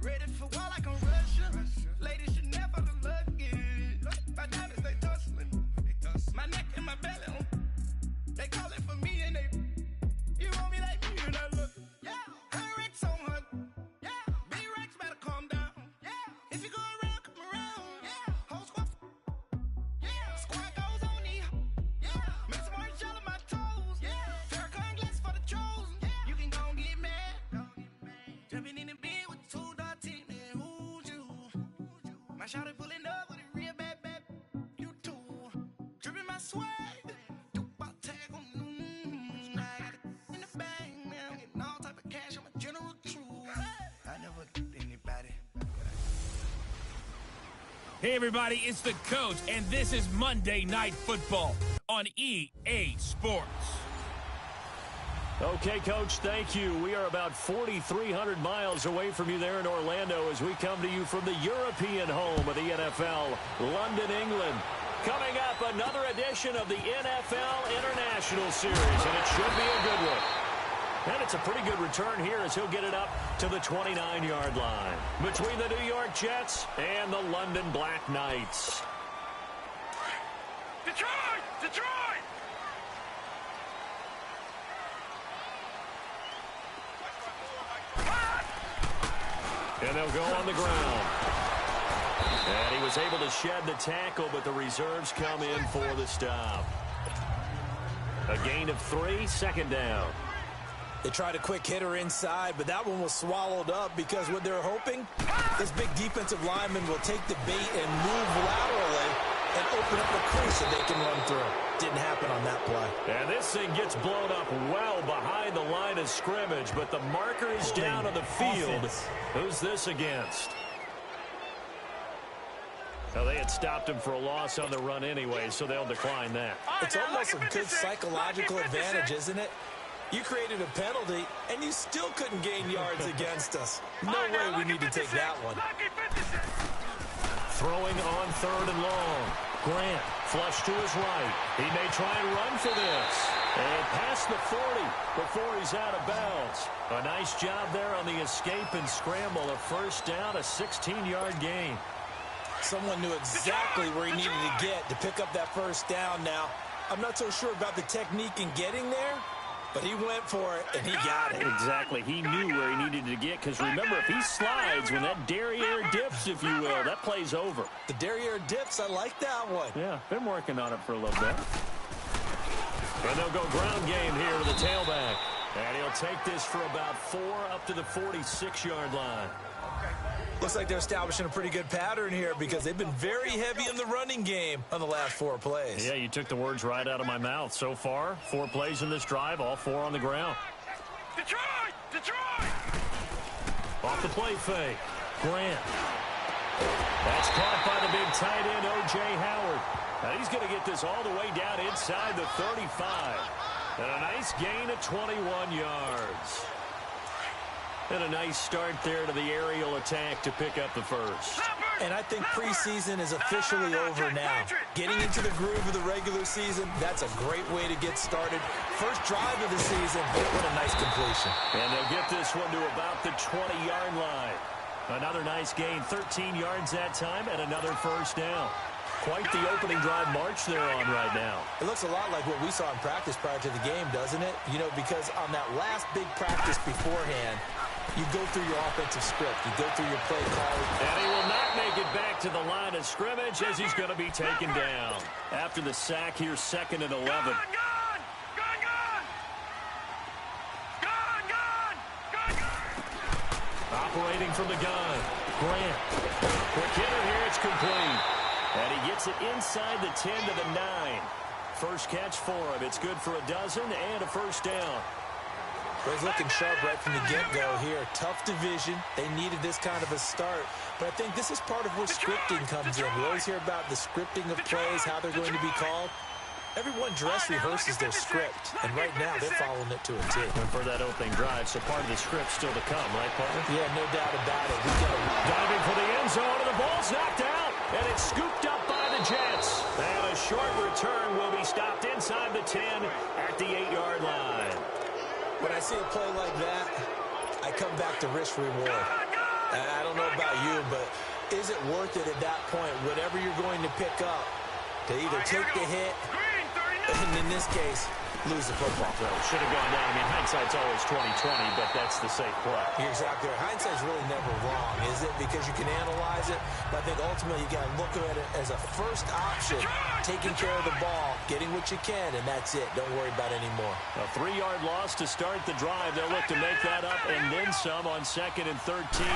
Ready for war like I'm Russia. Ladies should never look lucky. My diamonds, they tussling. My neck and my belly on. They calling for me and they. You want me like me and I look. Yeah. Her Rex on her. Yeah. B-Rex better calm down. Yeah. If you go around, come around. Yeah. Whole squad. Yeah. Squad goes on me. Yeah. Make some orange gel on my toes. Yeah. Farrakhan glass for the chosen. Yeah. You can go and get mad. Jumping in the bed with 2 dark teeth, man. Who's you? My shawty pulling up with a real bad. You too. Dripping my swag. Hey everybody, it's the coach, and this is Monday Night Football on EA Sports. Okay, Coach, thank you. We are about 4,300 miles away from you there in Orlando as we come to you from the European home of the NFL, London, England. Coming up, another edition of the NFL International Series, and it should be a good one. And it's a pretty good return here as he'll get it up to the 29-yard line between the New York Jets and the London Black Knights. Detroit! Detroit! And they'll go on the ground. And he was able to shed the tackle, but the reserves come in for the stop. A gain of 3, second down. They tried a quick hitter inside, but that one was swallowed up because what they're hoping, this big defensive lineman will take the bait and move laterally and open up a crease that they can run through. Didn't happen on that play. And this thing gets blown up well behind the line of scrimmage, but the marker is down on the field. Who's this against? Well, they had stopped him for a loss on the run anyway, so they'll decline that. It's almost a good psychological advantage, isn't it? You created a penalty, and you still couldn't gain yards against us. No way we need to take that one. Throwing on 3rd and long. Grant, flush to his right. He may try and run for this. And past the 40 before he's out of bounds. A nice job there on the escape and scramble. A first down, a 16-yard gain. Someone knew exactly where he needed to get to pick up that first down now. I'm not so sure about the technique in getting there, but he went for it, and he got it. Exactly. He knew where he needed to get, because remember, if he slides, when that derriere dips, if you will, that play's over. The derriere dips, I like that one. Yeah, been working on it for a little bit. And they'll go ground game here to the tailback. And he'll take this for about 4 up to the 46-yard line. Looks like they're establishing a pretty good pattern here because they've been very heavy in the running game on the last 4 plays. Yeah, you took the words right out of my mouth. So far, 4 plays in this drive, all 4 on the ground. Detroit! Detroit! Off the play fake. Grant. That's caught by the big tight end, O.J. Howard. Now he's going to get this all the way down inside the 35. And a nice gain of 21 yards. And a nice start there to the aerial attack to pick up the first. And I think preseason is officially over now. Getting into the groove of the regular season, that's a great way to get started. First drive of the season, what a nice completion. And they'll get this one to about the 20-yard line. Another nice gain, 13 yards that time, and another first down. Quite the opening drive march they're on right now. It looks a lot like what we saw in practice prior to the game, doesn't it? You know, because on that last big practice beforehand, you go through your offensive script. You go through your play call. And he will not make it back to the line of scrimmage as he's going to be taken down. After the sack here, 2nd and 11. Gone! Operating from the gun. Grant. Quick hitter here. It's complete. And he gets it inside the 10 to the 9. First catch for him. It's good for a dozen and a first down. He's looking sharp right from the get-go here. Tough division. They needed this kind of a start. But I think this is part of where scripting comes in. We always hear about the scripting of plays, how they're going to be called. Everyone dress rehearses their script, and right now they're following it to a T. And for that opening drive, so part of the script still to come, right, partner? Yeah, no doubt about it. We got diving for the end zone, and the ball's knocked out, and it's scooped up by the Jets. And a short return will be stopped inside the 10 at the 8-yard line. When I see a play like that, I come back to risk reward. I don't know about you, but is it worth it at that point, whatever you're going to pick up, to either take the hit, and in this case, lose the football? Well, should have gone down. I mean, hindsight's always 20/20, but that's the safe play. You're exactly right. Hindsight's really never wrong, is it? Because you can analyze it, but I think ultimately you got to look at it as a first option, taking care of the ball, getting what you can, and that's it. Don't worry about it anymore. A 3-yard loss to start the drive. They'll look to make that up and then some on 2nd and 13.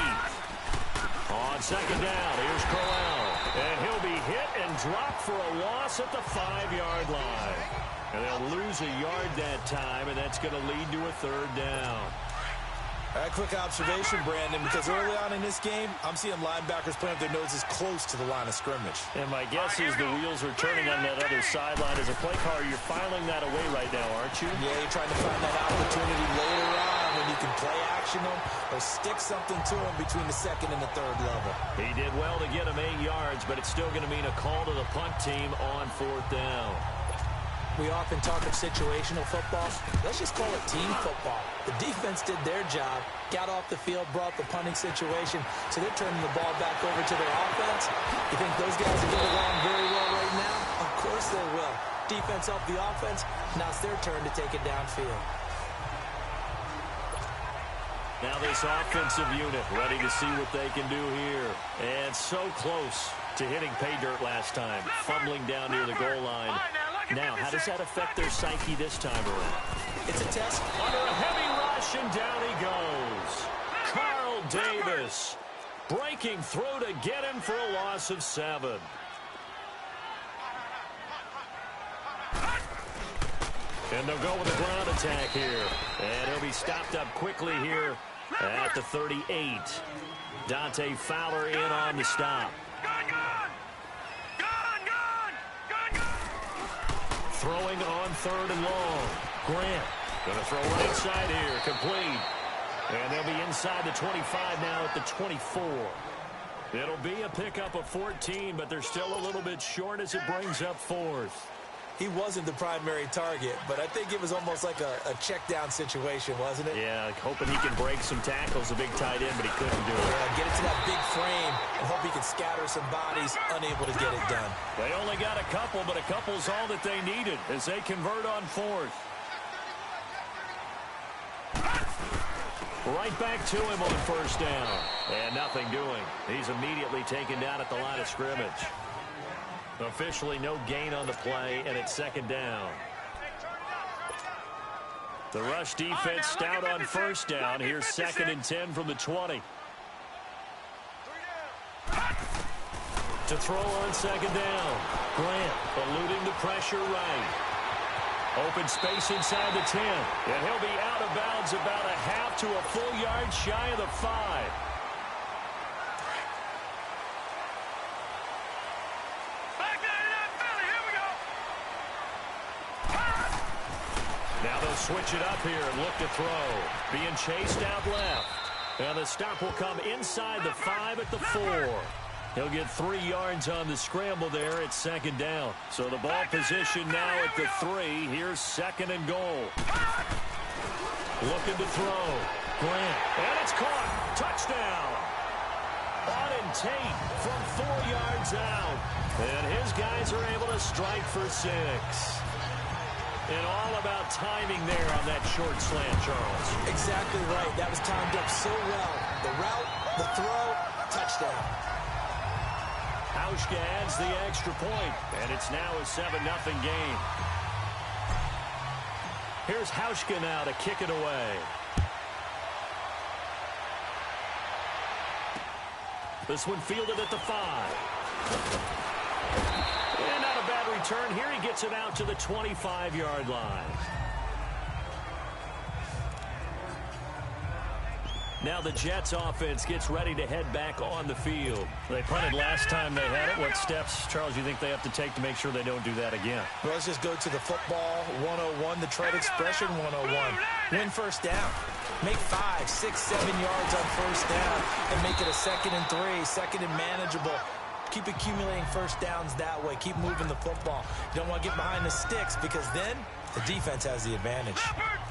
On 2nd down, here's Crowell. And he'll be hit and dropped for a loss at the 5-yard line. And they'll lose a yard that time, and that's going to lead to a 3rd down. A quick observation, Brandon, because early on in this game, I'm seeing linebackers putting up their noses close to the line of scrimmage. And my guess is the wheels are turning on that other sideline. As a play caller, you're filing that away right now, aren't you? Yeah, you're trying to find that opportunity later on when you can play action them or stick something to them between the 2nd and the 3rd level. He did well to get him 8 yards, but it's still going to mean a call to the punt team on 4th down. We often talk of situational football. Let's just call it team football. The defense did their job, got off the field, brought the punting situation, so they're turning the ball back over to their offense. You think those guys will get along very well right now? Of course they will. Defense helped the offense. Now it's their turn to take it downfield. Now this offensive unit ready to see what they can do here. And so close to hitting pay dirt last time, fumbling down near the goal line. Now, how does that affect their psyche this time around? It's a test. Under a heavy rush, and down he goes. Carl Davis breaking through to get him for a loss of 7. And they'll go with a ground attack here. And he'll be stopped up quickly here at the 38. Dante Fowler in on the stop. Throwing on 3rd and long. Grant going to throw right side here. Complete. And they'll be inside the 25 now at the 24. It'll be a pickup of 14, but they're still a little bit short as it brings up 4th. He wasn't the primary target, but I think it was almost like a check-down situation, wasn't it? Yeah, hoping he can break some tackles, a big tight end, but he couldn't do it. Yeah, get it to that big frame and hope he can scatter some bodies, unable to get it done. They only got a couple, but a couple's all that they needed as they convert on 4th. Right back to him on 1st down. And nothing doing. He's immediately taken down at the line of scrimmage. Officially no gain on the play, and it's 2nd down. The rush defense stout on 1st down. Here's 2nd and 10 from the 20. To throw on 2nd down. Grant eluding the pressure right. Open space inside the 10. And he'll be out of bounds about a half to a full yard shy of the 5. Now they'll switch it up here and look to throw. Being chased out left. And the stop will come inside the 5 at the 4. He'll get 3 yards on the scramble there at 2nd down. So the ball position now at the 3. Here's 2nd and goal. Looking to throw. Grant. And it's caught. Touchdown. Auden Tate from 4 yards out. And his guys are able to strike for 6. And all about timing there on that short slant, Charles. Exactly right. That was timed up so well. The route, the throw, touchdown. Hauschka adds the extra point, and it's now a 7-0 game. Here's Hauschka now to kick it away. This one fielded at the 5. And not a bad return. Here he gets it out to the 25-yard line. Now the Jets offense gets ready to head back on the field. They punted last time they had it. What steps, Charles, you think they have to take to make sure they don't do that again? Well, let's just go to the football 101, the trade expression 101. Win 1st down. Make 5, 6, 7 yards on 1st down and make it a 2nd and 3, 2nd and manageable. Keep accumulating 1st downs that way. Keep moving the football. You don't want to get behind the sticks because then the defense has the advantage.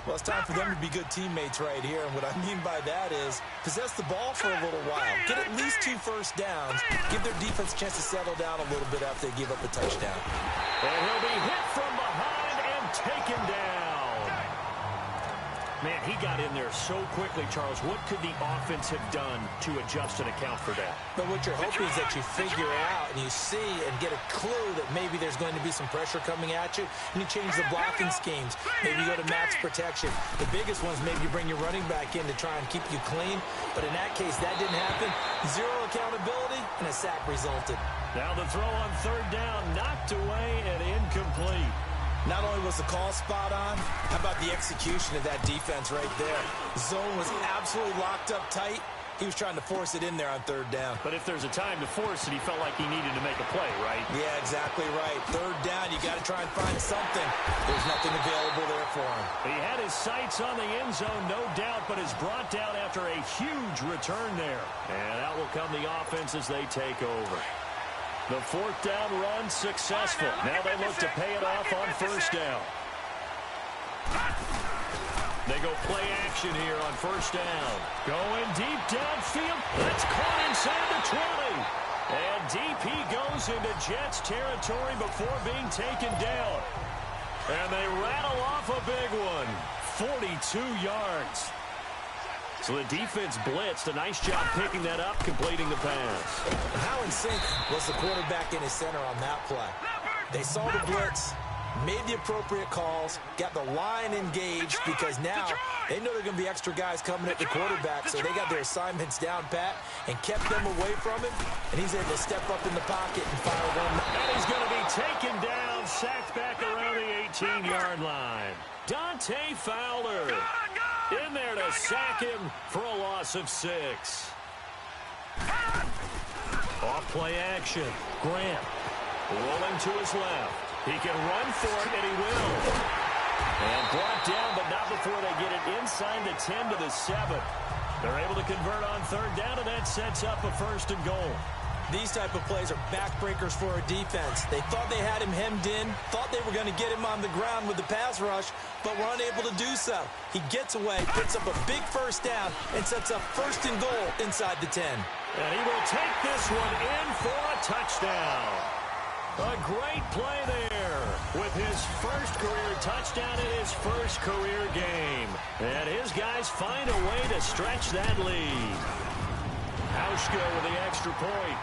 Well, it's time for them to be good teammates right here. And what I mean by that is possess the ball for a little while. Get at least 2 first downs. Give their defense a chance to settle down a little bit after they give up a touchdown. And he'll be hit from behind and taken down. Man, he got in there so quickly, Charles. What could the offense have done to adjust and account for that? But what you're hoping is that you figure out and you see and get a clue that maybe there's going to be some pressure coming at you, and you change the blocking schemes. Maybe you go to max protection. The biggest ones, maybe you bring your running back in to try and keep you clean. But in that case, that didn't happen. 0 accountability, and a sack resulted. Now the throw on 3rd down, knocked away and incomplete. Not only was the call spot on, how about the execution of that defense right there? Zone was absolutely locked up tight. He was trying to force it in there on 3rd down. But if there's a time to force it, he felt like he needed to make a play, right? Yeah, exactly right. 3rd down, you got to try and find something. There's nothing available there for him. He had his sights on the end zone, no doubt, but is brought down after a huge return there. And out will come the offense as they take over. The 4th down run successful. Now they look to pay it off on 1st down. They go play action here on 1st down. Going deep downfield. That's caught inside the 20. And DP goes into Jets territory before being taken down. And they rattle off a big one. 42 yards. So the defense blitzed. A nice job picking that up, completing the pass. How in sync was the quarterback in his center on that play? They saw the blitz, made the appropriate calls, got the line engaged because now they know there are going to be extra guys coming at the quarterback, so they got their assignments down pat and kept them away from him, and he's able to step up in the pocket and fire one. And he's going to be taken down, sacked back around the 18-yard line. Dante Fowler in there to sack him for a loss of 6. Off play action. Grant rolling to his left. He can run for it, and he will. And brought down, but not before they get it inside the 10 to the 7. They're able to convert on 3rd down, and that sets up a 1st and goal. These type of plays are backbreakers for a defense. They thought they had him hemmed in, thought they were going to get him on the ground with the pass rush, but were unable to do so. He gets away, picks up a big 1st down, and sets up 1st and goal inside the 10. And he will take this one in for a touchdown. A great play there with his 1st career touchdown in his 1st career game. And his guys find a way to stretch that lead. Hauschka with the extra point.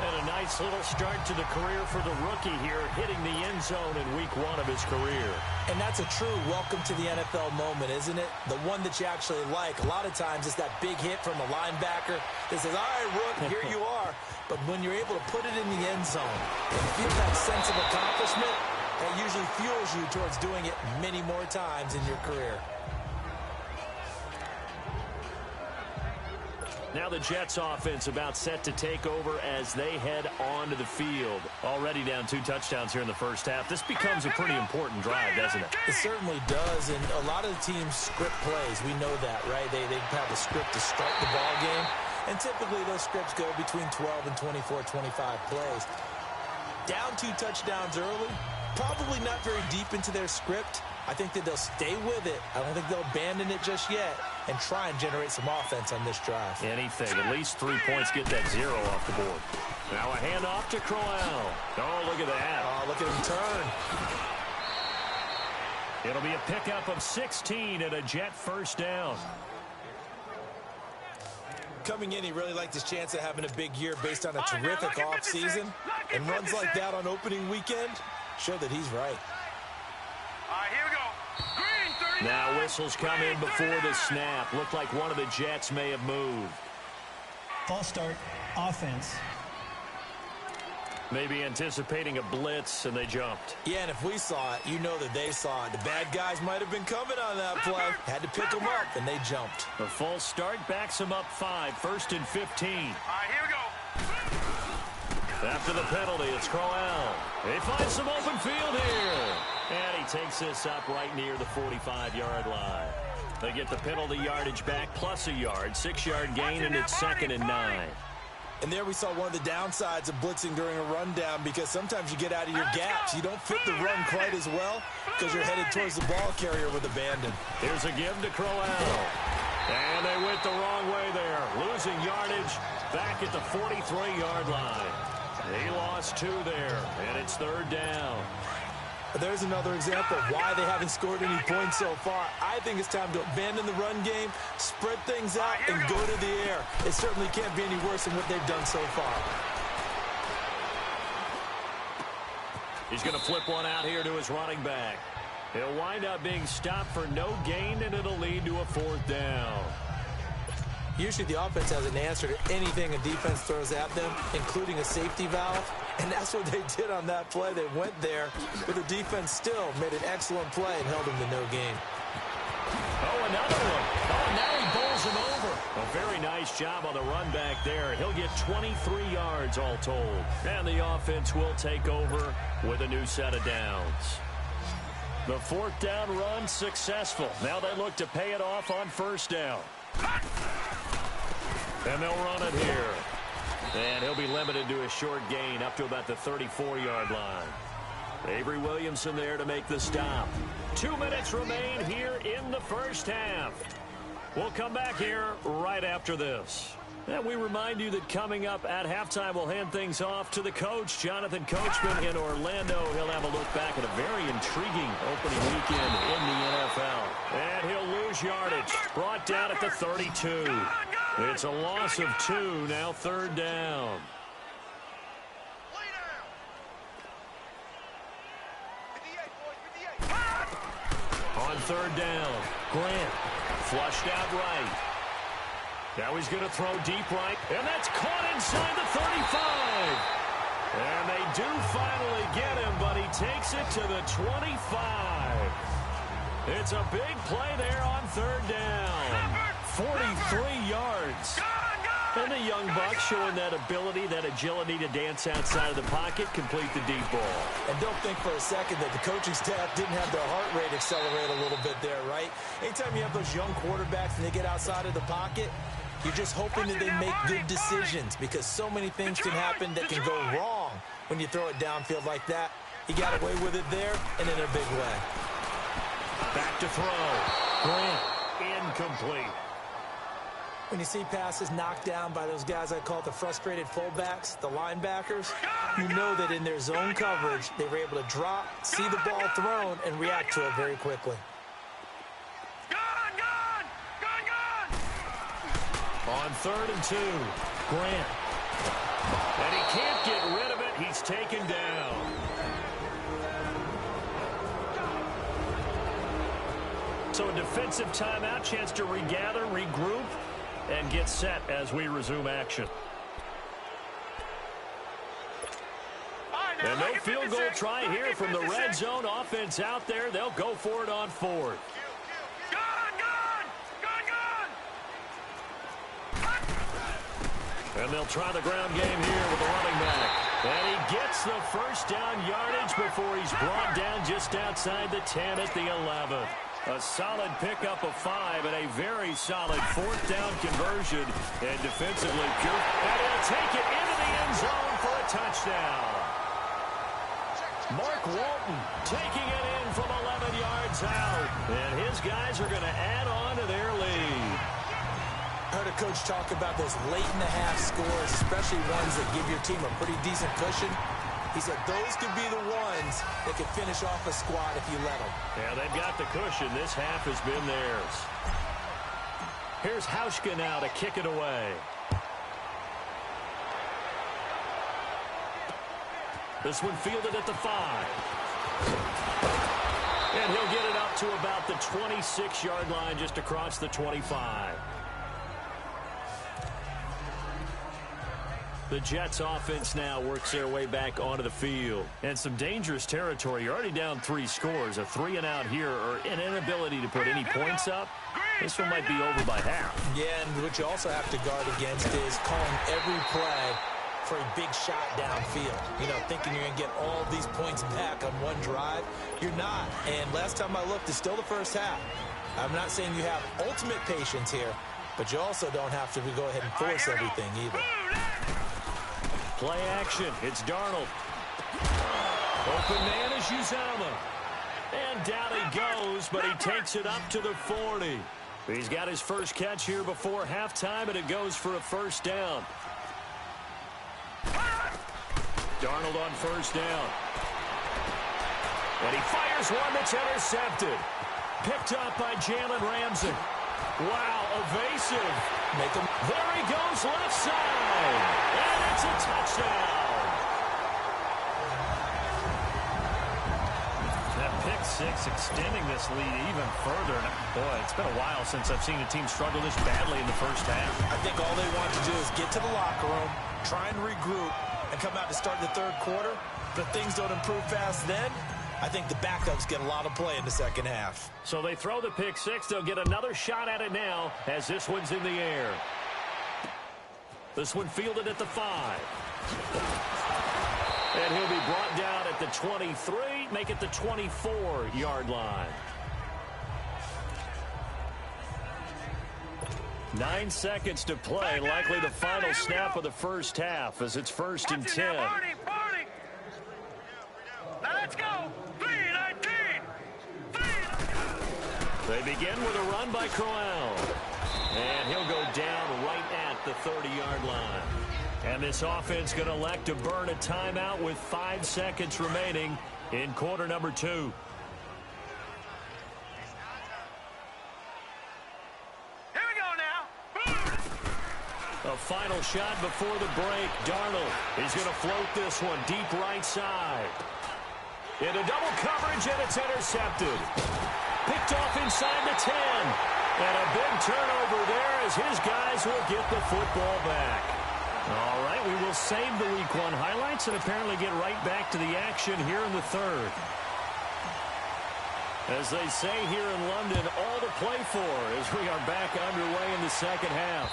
And a nice little start to the career for the rookie here, hitting the end zone in week 1 of his career. And that's a true welcome to the NFL moment, isn't it? The one that you actually like. A lot of times it's that big hit from a linebacker that says, all right, Rook, here you are. But when you're able to put it in the end zone and feel that sense of accomplishment, that usually fuels you towards doing it many more times in your career. Now the Jets offense about set to take over as they head onto the field. Already down 2 touchdowns here in the 1st half. This becomes a pretty important drive, doesn't it? It certainly does, and a lot of the teams script plays. We know that, right? They have a script to start the ball game, and typically those scripts go between 12 and 24, 25 plays. Down 2 touchdowns early, probably not very deep into their script. I think that they'll stay with it. I don't think they'll abandon it just yet and try and generate some offense on this drive. Anything. At least 3 points, get that 0 off the board. Now a handoff to Crowell. Oh, look at that. Oh, look at him turn. It'll be a pickup of 16 and a Jet 1st down. Coming in, he really liked his chance of having a big year based on a terrific offseason. And runs like that on opening weekend show that he's right. Here we go. Green, 30 Now whistles come in before the snap. Looked like one of the Jets may have moved. False start, offense. Maybe anticipating a blitz, and they jumped. Yeah, and if we saw it, you know that they saw it. The bad guys might have been coming on that play. Had to pick them up, and they jumped. The false start backs them up 5. 1st and 15. Here we go. After the penalty, it's Crowell. They find some open field here. And he takes this up right near the 45-yard line. They get the penalty yardage back plus a yard. 6-yard gain, and it's 2nd and 9. And there we saw one of the downsides of blitzing during a rundown, because sometimes you get out of your gaps. You don't fit the run quite as well because you're headed towards the ball carrier with abandon. Here's a give to Crowell. And they went the wrong way there. Losing yardage back at the 43-yard line. He lost 2 there, and it's 3rd down. There's another example of why they haven't scored any points so far. I think it's time to abandon the run game, spread things out, and go to the air. It certainly can't be any worse than what they've done so far. He's going to flip one out here to his running back. He'll wind up being stopped for no gain, and it'll lead to a 4th down. Usually the offense has an answer to anything a defense throws at them, including a safety valve. And that's what they did on that play. They went there, but the defense still made an excellent play and held them to no gain. Oh, another one. Oh, now he bowls him over. A very nice job on the run back there. He'll get 23 yards all told. And the offense will take over with a new set of downs. The 4th down run successful. Now they look to pay it off on 1st down. And they'll run it here. And he'll be limited to a short gain up to about the 34-yard line. Avery Williamson there to make the stop. 2 minutes remain here in the 1st half. We'll come back here right after this. And we remind you that coming up at halftime, we'll hand things off to the coach, Jonathan Coachman in Orlando. He'll have a look back at a very intriguing opening weekend in the NFL. And he'll lose yardage. Brought down at the 32. It's a loss of 2, now 3rd down. On 3rd down, Grant flushed out right. Now he's going to throw deep right, and that's caught inside the 35. And they do finally get him, but he takes it to the 25. It's a big play there on 3rd down. 43 yards. And the young buck showing that ability, that agility to dance outside of the pocket, complete the deep ball. And don't think for a second that the coaching staff didn't have their heart rate accelerate a little bit there, right? Anytime you have those young quarterbacks and they get outside of the pocket, you're just hoping that they make good decisions, because so many things can happen that can go wrong when you throw it downfield like that. He got away with it there and in a big way. Back to throw. Grant, incomplete. When you see passes knocked down by those guys I call the frustrated fullbacks, the linebackers, you know that in their zone coverage, they were able to drop, see the ball thrown, and react to it very quickly. On 3rd and 2, Grant. And he can't get rid of it. He's taken down. So a defensive timeout, chance to regather, regroup, and get set as we resume action. And no field goal try here from the red zone. Offense out there. They'll go for it on 4th. And they'll try the ground game here with the running back. And he gets the 1st down yardage before he's brought down just outside the 10 at the 11. A solid pickup of 5 and a very solid 4th down conversion. And defensively pure. And he'll take it into the end zone for a touchdown. Mark Walton taking it in from 11 yards out. And his guys are going to add on to their lead. I heard a coach talk about those late-in-the-half scores, especially ones that give your team a pretty decent cushion. He said those could be the ones that could finish off a squad if you let them. Yeah, they've got the cushion. This half has been theirs. Here's Hauschka now to kick it away. This one fielded at the 5. And he'll get it up to about the 26-yard line, just across the 25. The Jets offense now works their way back onto the field. And some dangerous territory. You're already down 3 scores. A 3-and-out here, or an inability to put any points up. This one might be over by half. Yeah, and what you also have to guard against is calling every play for a big shot downfield. You know, thinking you're going to get all these points back on one drive. You're not. And last time I looked, it's still the first half. I'm not saying you have ultimate patience here, but you also don't have to go ahead and force everything either. Play action. It's Darnold. Open man is Uzomah. And down he goes, but he takes it up to the 40. He's got his first catch here before halftime, and it goes for a first down. Darnold on first down. And he fires one that's intercepted. Picked up by Jalen Ramsey. Wow, evasive. There he goes left side. And it's a touchdown. That pick six extending this lead even further. Boy, it's been a while since I've seen a team struggle this badly in the first half. I think all they want to do is get to the locker room, try and regroup, and come out to start the third quarter. But things don't improve fast then. I think the backups get a lot of play in the second half. So they throw the pick six. They'll get another shot at it now as this one's in the air. This one fielded at the 5. And he'll be brought down at the 23, make it the 24-yard line. 9 seconds to play, likely the final snap of the first half as it's 1st and 10. Now let's go. 3-19. They begin with a run by Crowell. And he'll go down right at the 30-yard line. And this offense going to elect to burn a timeout with 5 seconds remaining in quarter number 2. Here we go now. A final shot before the break. Darnold is going to float this one deep right side. Into double coverage, and it's intercepted. Picked off inside the 10. And a big turnover there as his guys will get the football back. All right, we will save the Week 1 highlights and apparently get right back to the action here in the third. As they say here in London, all to play for as we are back underway in the second half.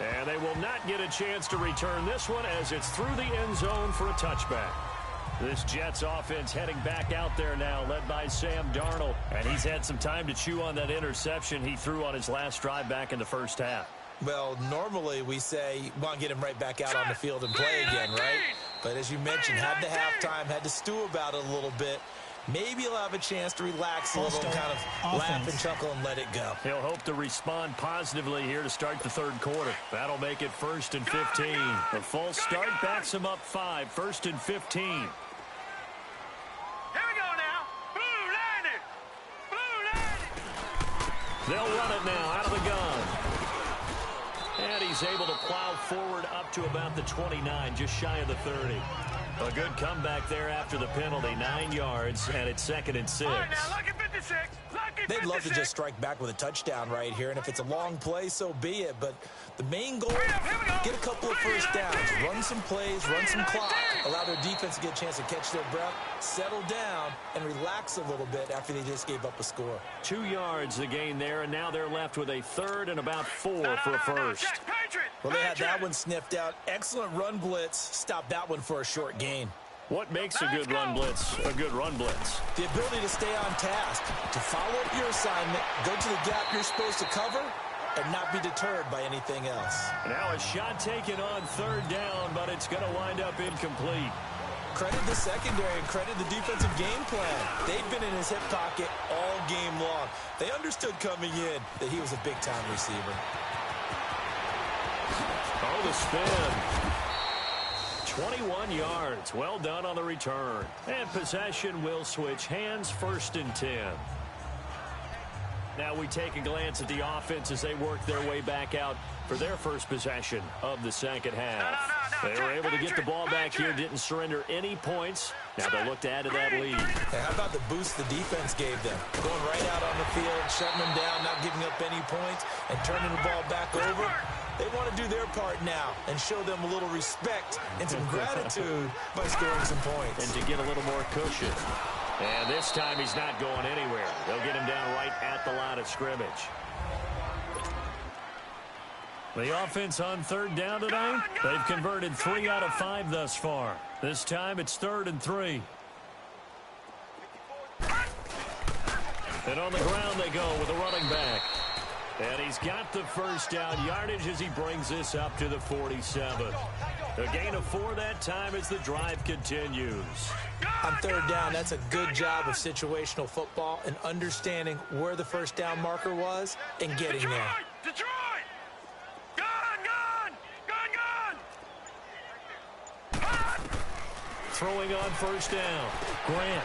And they will not get a chance to return this one as it's through the end zone for a touchback. This Jets offense heading back out there now, led by Sam Darnold. And he's had some time to chew on that interception he threw on his last drive back in the first half. Well, normally we say, want to get him right back out on the field and play again, right? But as you mentioned, had the halftime, had to stew about it a little bit. Maybe he'll have a chance to relax a little, kind of laugh and chuckle and let it go. He'll hope to respond positively here to start the third quarter. That'll make it 1st and 15. The false start backs him up 5, 1st and 15. Here we go now. Blue line it. They'll run it now out of the gun. And he's able to plow forward up to about the 29, just shy of the 30. A good comeback there after the penalty, 9 yards, and it's 2nd and 6. All right, now, lucky 56. They'd love to just strike back with a touchdown right here, and if it's a long play, so be it. But the main goal, get a couple of first downs, run some plays, run some clock, allow their defense to get a chance to catch their breath, settle down, and relax a little bit after they just gave up a score. 2 yards the gain there, and now they're left with a 3rd and about 4 for a first. Well, they had that one sniffed out. Excellent run blitz. Stopped that one for a short gain. What makes a good run blitz a good run blitz? The ability to stay on task, to follow up your assignment, go to the gap you're supposed to cover, and not be deterred by anything else. Now a shot taken on 3rd down, but it's going to wind up incomplete. Credit the secondary and credit the defensive game plan. They've been in his hip pocket all game long. They understood coming in that he was a big-time receiver. Oh, the spin. 21 yards. Well done on the return. And possession will switch hands, 1st and 10. Now we take a glance at the offense as they work their way back out for their first possession of the second half. They were able to get the ball back here, didn't surrender any points. Now they'll look to add to that lead. Hey, how about the boost the defense gave them? Going right out on the field, shutting them down, not giving up any points, and turning the ball back over. They want to do their part now and show them a little respect and some gratitude by scoring some points. And to get a little more cushion. And this time he's not going anywhere. They'll get him down right at the line of scrimmage. The offense on 3rd down tonight, they've converted 3 out of 5 thus far. This time it's 3rd and 3. And on the ground they go with a running back. And he's he's got the first down yardage as he brings this up to the 47. A gain of 4 that time as the drive continues. On third down, that's a good job of situational football and understanding where the first down marker was and getting there. Detroit! Gone! Throwing on first down. Grant.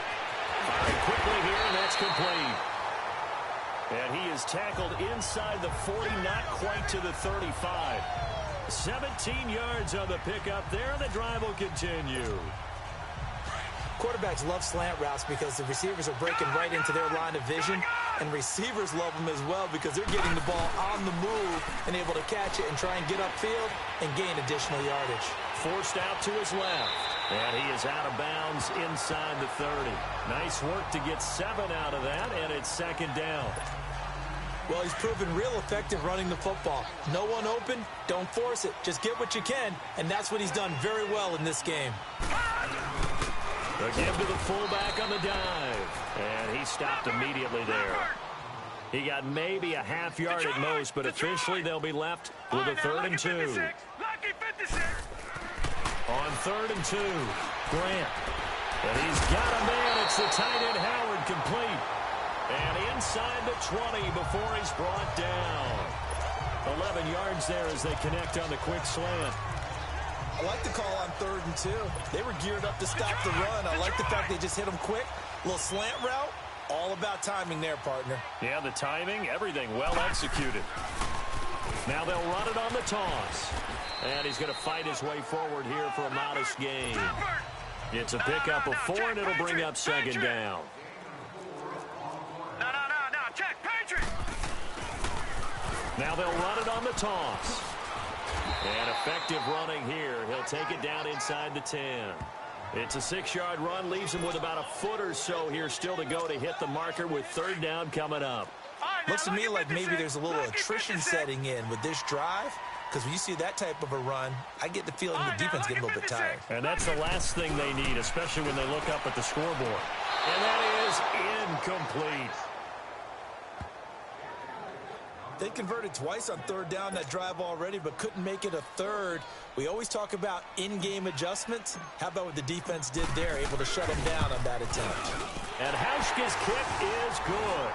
Firing quickly here, and that's complete. And he is tackled inside the 40, not quite to the 35. 17 yards on the pickup there, and the drive will continue. Quarterbacks love slant routes because the receivers are breaking right into their line of vision, and receivers love them as well because they're getting the ball on the move and able to catch it and try and get upfield and gain additional yardage. Forced out to his left, and he is out of bounds inside the 30. Nice work to get 7 out of that, and it's second down. Well, he's proven real effective running the football. No one open, don't force it. Just get what you can, and that's what he's done very well in this game. A give to the fullback on the dive, and he stopped immediately there. He got maybe a half yard at most, but officially they'll be left with a 3rd and 2. On 3rd and 2, Grant. And he's got a man. It's the tight end Howard, complete. And inside the 20 before he's brought down. 11 yards there as they connect on the quick slant. I like the call on 3rd and 2. They were geared up to stop the run. I like the fact they just hit him quick. Little slant route. All about timing there, partner. Yeah, the timing, everything well executed. Now they'll run it on the toss. And he's going to fight his way forward here for a modest gain. It's a pickup of 4, and it'll bring up second down. Check, Patriot! Now they'll run it on the toss. And effective running here. He'll take it down inside the 10. It's a 6-yard run. Leaves him with about a foot or so here still to go to hit the marker with 3rd down coming up. Looks to me like maybe there's a little attrition setting in with this drive. Because when you see that type of a run, I get the feeling the defense getting a little bit tired. And that's the last thing they need, especially when they look up at the scoreboard. And that is incomplete. They converted twice on 3rd down that drive already, but couldn't make it a 3rd. We always talk about in-game adjustments. How about what the defense did there, able to shut them down on that attempt. And Hauschka's kick is good.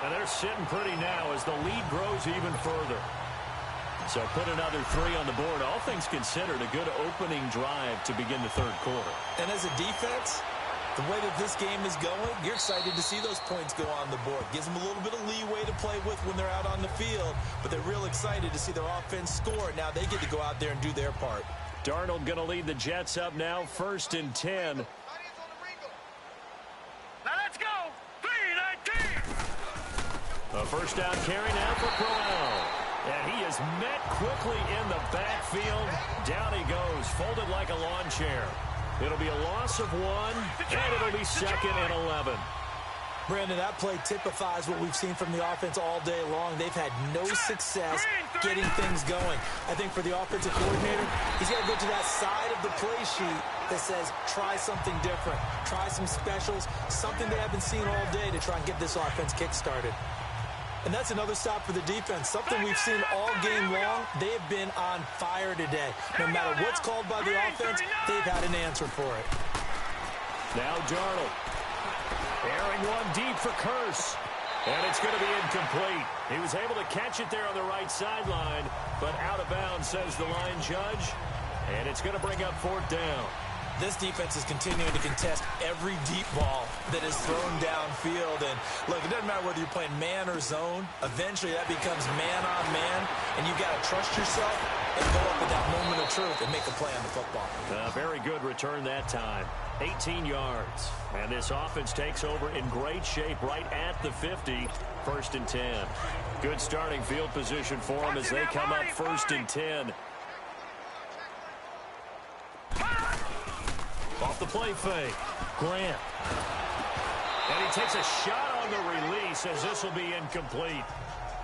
And they're sitting pretty now as the lead grows even further. So put another 3 on the board. All things considered, a good opening drive to begin the 3rd quarter. And as a defense, the way that this game is going, you're excited to see those points go on the board. Gives them a little bit of leeway to play with when they're out on the field, but they're real excited to see their offense score. Now they get to go out there and do their part. Darnold going to lead the Jets up now, 1st and 10. Now let's go! 3-19! A first down carry now for Crowell. And he is met quickly in the backfield. Down he goes, folded like a lawn chair. It'll be a loss of 1, and it'll be 2nd and 11. Brandon, that play typifies what we've seen from the offense all day long. They've had no success getting things going. I think for the offensive coordinator, he's got to go to that side of the play sheet that says, try something different, try some specials, something they haven't seen all day to try and get this offense kick-started. And that's another stop for the defense. Something we've seen all game long. They have been on fire today. No matter what's called by the offense, they've had an answer for it. Now Darnold. Airing one deep for Curse. And it's going to be incomplete. He was able to catch it there on the right sideline, but out of bounds, says the line judge. And it's going to bring up 4th down. This defense is continuing to contest every deep ball that is thrown downfield. And, look, it doesn't matter whether you're playing man or zone. Eventually, that becomes man-on-man, and you've got to trust yourself and go up at that moment of truth and make a play on the football. Very good return that time. 18 yards. And this offense takes over in great shape right at the 50. 1st and 10. Good starting field position for them as they come up 1st and 10. Off the play fake. Grant. And he takes a shot on the release as this will be incomplete.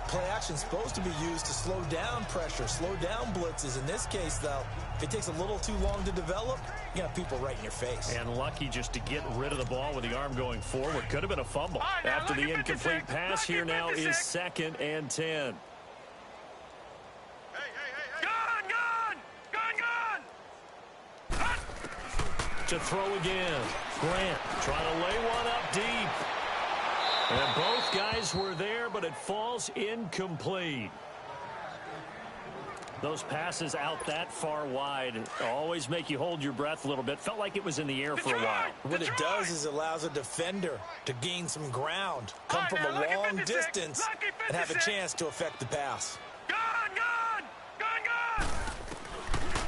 Play action supposed to be used to slow down pressure, slow down blitzes. In this case, though, if it takes a little too long to develop, you got people right in your face. And lucky just to get rid of the ball with the arm going forward. Could have been a fumble. After the incomplete pass, here now is 2nd and 10. To throw again. Grant trying to lay one up deep. And both guys were there, but it falls incomplete. Those passes out that far wide always make you hold your breath a little bit. Felt like it was in the air for a while. What it does is it allows a defender to gain some ground, come from a long distance, and have a chance to affect the pass.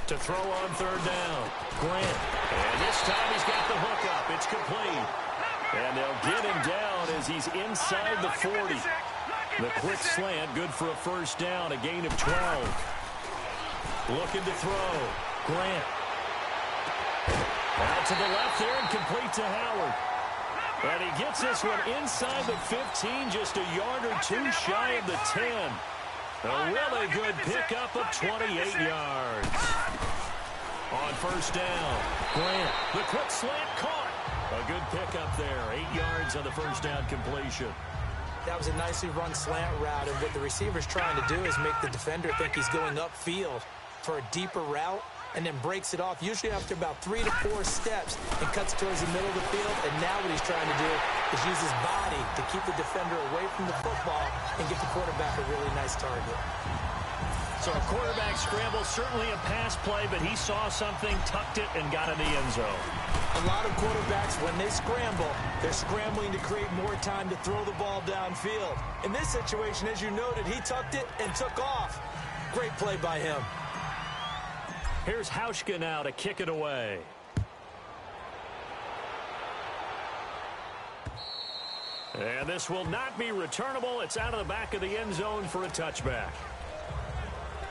To throw on third down. Grant. And this time he's got the hook up. It's complete. And they'll get him down as he's inside the 40. The quick slant, good for a first down, a gain of 12. Looking to throw. Grant. Out to the left there and complete to Howard. And he gets this one inside the 15, just a yard or two shy of the 10. A really good pickup of 28 yards. On first down, Grant. The quick slant caught. A good pickup there. 8 yards on the first down completion. That was a nicely run slant route, and what the receiver's trying to do is make the defender think he's going upfield for a deeper route, and then breaks it off, usually after about 3 to 4 steps, and cuts towards the middle of the field. And now what he's trying to do is use his body to keep the defender away from the football and give the quarterback a really nice target. So a quarterback scramble, certainly a pass play, but he saw something, tucked it, and got in the end zone. A lot of quarterbacks, when they scramble, they're scrambling to create more time to throw the ball downfield. In this situation, as you noted, he tucked it and took off. Great play by him. Here's Hauschka now to kick it away. And this will not be returnable. It's out of the back of the end zone for a touchback.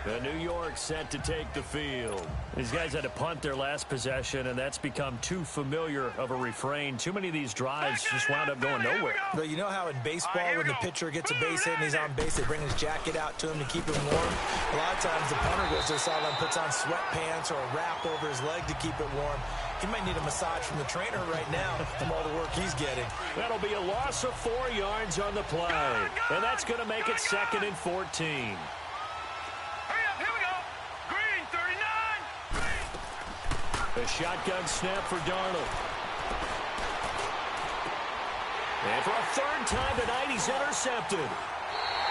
The New York set to take the field. These guys had to punt their last possession, and that's become too familiar of a refrain. Too many of these drives just wound up going nowhere. Well, you know how in baseball, when the pitcher gets a base hit and he's on base, they bring his jacket out to him to keep him warm? A lot of times the punter goes to the sideline, puts on sweatpants or a wrap over his leg to keep it warm. He might need a massage from the trainer right now from all the work he's getting. That'll be a loss of 4 yards on the play, and that's going to make it 2nd and 14. A shotgun snap for Darnold. And for a third time tonight, he's intercepted.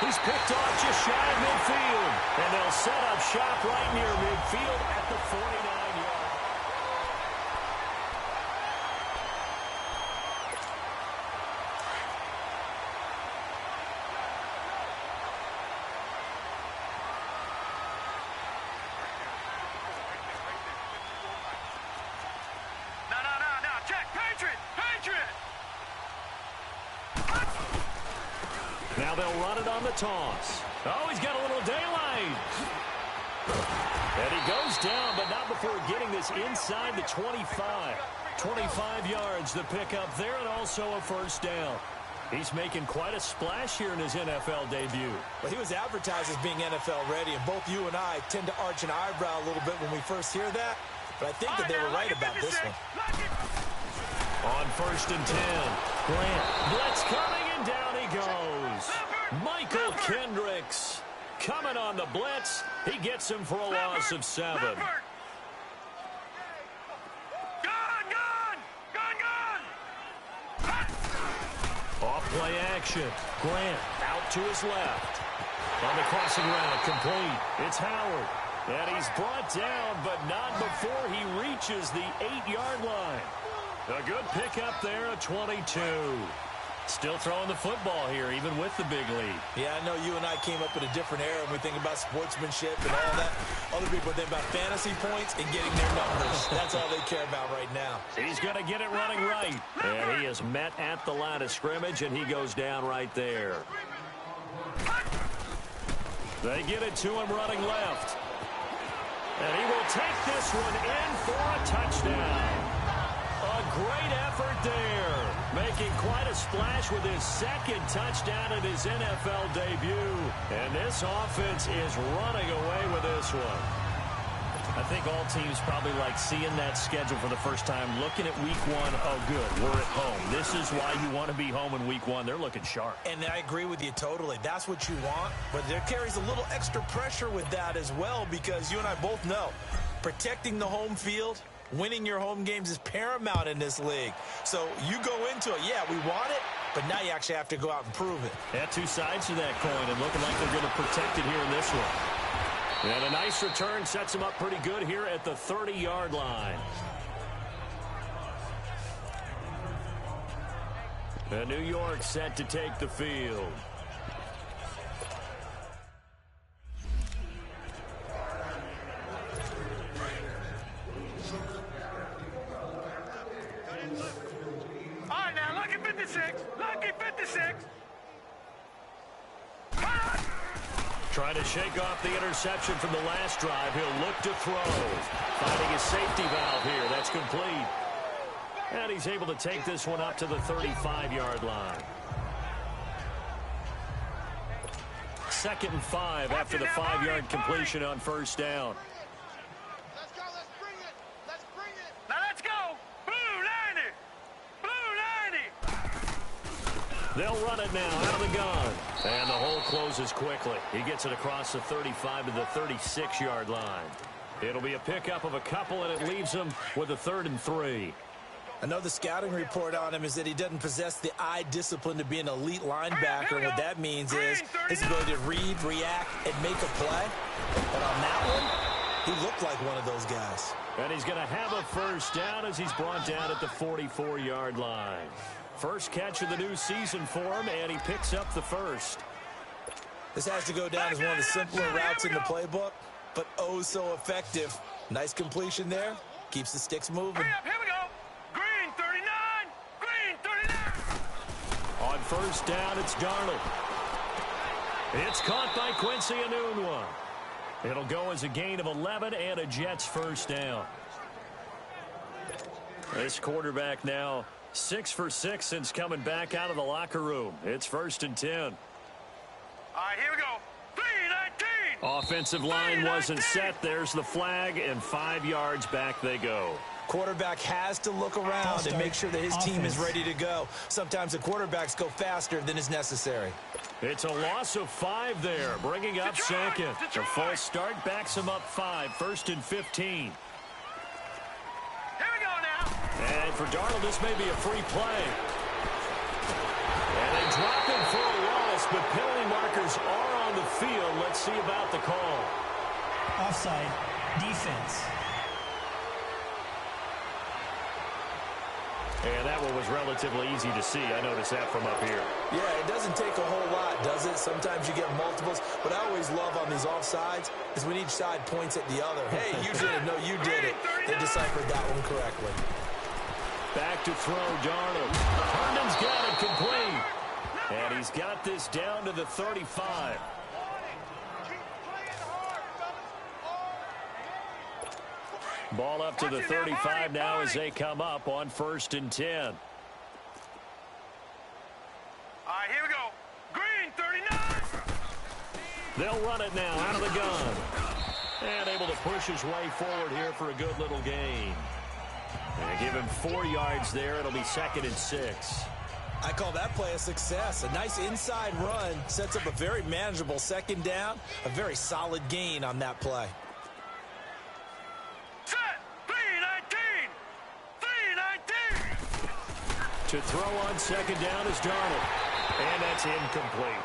He's picked off just shy of midfield. And they'll set up shop right near midfield at the 49-yard. Now they'll run it on the toss. Oh, he's got a little daylight. And he goes down, but not before getting this inside the 25. 25 yards, the pickup there, and also a first down. He's making quite a splash here in his NFL debut. Well, he was advertised as being NFL ready, and both you and I tend to arch an eyebrow a little bit when we first hear that. But I think that they were right about this one. On 1st and 10, Grant. Blitz coming, and down he goes. Michael Kendricks coming on the blitz. He gets him for a loss of 7. Off play action. Grant out to his left. On the crossing route, complete. It's Howard. And he's brought down, but not before he reaches the 8-yard line. A good pickup there at 22. Still throwing the football here, even with the big lead. Yeah, I know you and I came up in a different era when we think about sportsmanship and all that. Other people think about fantasy points and getting their numbers. That's all they care about right now. He's going to get it running right. And he is met at the line of scrimmage, and he goes down right there. They get it to him running left. And he will take this one in for a touchdown. A great effort there. Making quite a splash with his 2nd touchdown in his NFL debut. And this offense is running away with this one. I think all teams probably like seeing that schedule for the first time, looking at week 1. Oh, good, we're at home. This is why you want to be home in week 1. They're looking sharp. And I agree with you totally. That's what you want. But there carries a little extra pressure with that as well, because you and I both know protecting the home field Winning your home games is paramount in this league. So you go into it, yeah, we want it, but now you actually have to go out and prove it. Yeah, two sides to that coin, and looking like they're going to protect it here in this one. And a nice return sets them up pretty good here at the 30-yard line. And New York set to take the field. All right, now, lucky 56. Lucky 56. Trying to shake off the interception from the last drive. He'll look to throw. Finding his safety valve here. That's complete. And he's able to take this one up to the 35-yard line. 2nd and 5 after the 5-yard completion on first down. Let's go. Let's bring it. Let's bring it. Now let's go. Blue 90. Blue 90. They'll run it now out of the gun. And the hole closes quickly. He gets it across the 35 to the 36-yard line. It'll be a pickup of a couple, and it leaves him with a 3rd and 3. I know the scouting report on him is that he doesn't possess the eye discipline to be an elite linebacker. And what that means is his ability to read, react, and make a play. But on that one, he looked like one of those guys. And he's going to have a first down as he's brought down at the 44-yard line. First catch of the new season for him, and he picks up the first. This has to go down as one of the simpler routes in the playbook, but oh so effective. Nice completion there. Keeps the sticks moving. Hurry up, here we go. Green 39. Green 39. On first down, it's Darnold. It's caught by Quincy Enunwa. It'll go as a gain of 11 and a Jets first down. This quarterback now 6 for 6 since coming back out of the locker room. It's 1st and 10. All right, here we go. 3-19. Offensive line wasn't set. There's the flag, and 5 yards back they go. Quarterback has to look around and make sure that his team is ready to go. Sometimes the quarterbacks go faster than is necessary. It's a loss of 5 there, bringing up second. The false start backs him up 5, 1st and 15. Here we go now. And for Darnold, this may be a free play. And they drop him for a loss, but penalty markers are on the field. Let's see about the call. Offside, defense. And that one was relatively easy to see. I noticed that from up here. Yeah, it doesn't take a whole lot, does it? Sometimes you get multiples. What I always love on these offsides is when each side points at the other. Hey, you did it. No, you did it. They deciphered that one correctly. Back to throw, Darnold. Herndon's got it complete. And he's got this down to the 35. Ball up to the 35 now as they come up on 1st and 10. All right, here we go. Green 39. They'll run it now out of the gun. And able to push his way forward here for a good little gain. And give him 4 yards there. It'll be 2nd and 6. I call that play a success. A nice inside run sets up a very manageable 2nd down. A very solid gain on that play. Set. 3-19. 3-19. To throw on 2nd down is Darnold. And that's incomplete.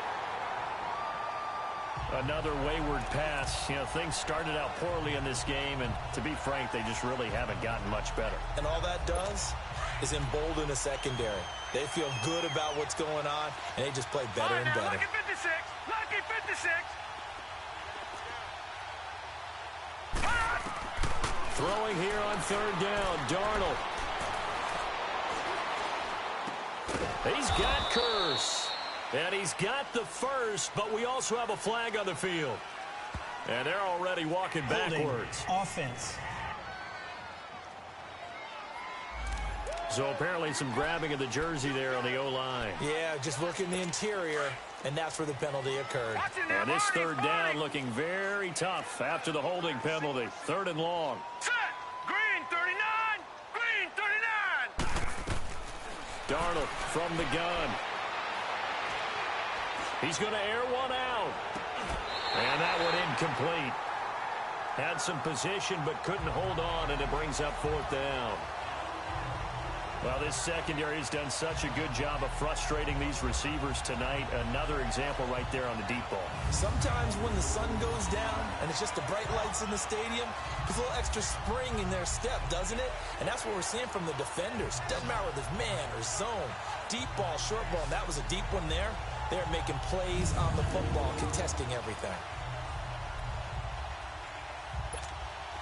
Another wayward pass. You know, things started out poorly in this game, and to be frank, they just really haven't gotten much better. And all that does is embolden a secondary. They feel good about what's going on, and they just play better and better. Lucky 56. Lucky 56. Throwing here on 3rd down, Darnold. He's got Curse. And he's got the first, but we also have a flag on the field. And they're already walking backwards. Offense. So apparently some grabbing of the jersey there on the O-line. Yeah, just look in the interior, and that's where the penalty occurred. And this 3rd down looking very tough after the holding penalty. 3rd and long. Set. Green 39. Green 39. Darnold from the gun. He's going to air one out. And that one incomplete. Had some position but couldn't hold on, and it brings up 4th down. Well, this secondary has done such a good job of frustrating these receivers tonight. Another example right there on the deep ball. Sometimes when the sun goes down and it's just the bright lights in the stadium, there's a little extra spring in their step, doesn't it? And that's what we're seeing from the defenders. Doesn't matter whether it's man or zone, deep ball, short ball. That was a deep one there. They're making plays on the football, contesting everything.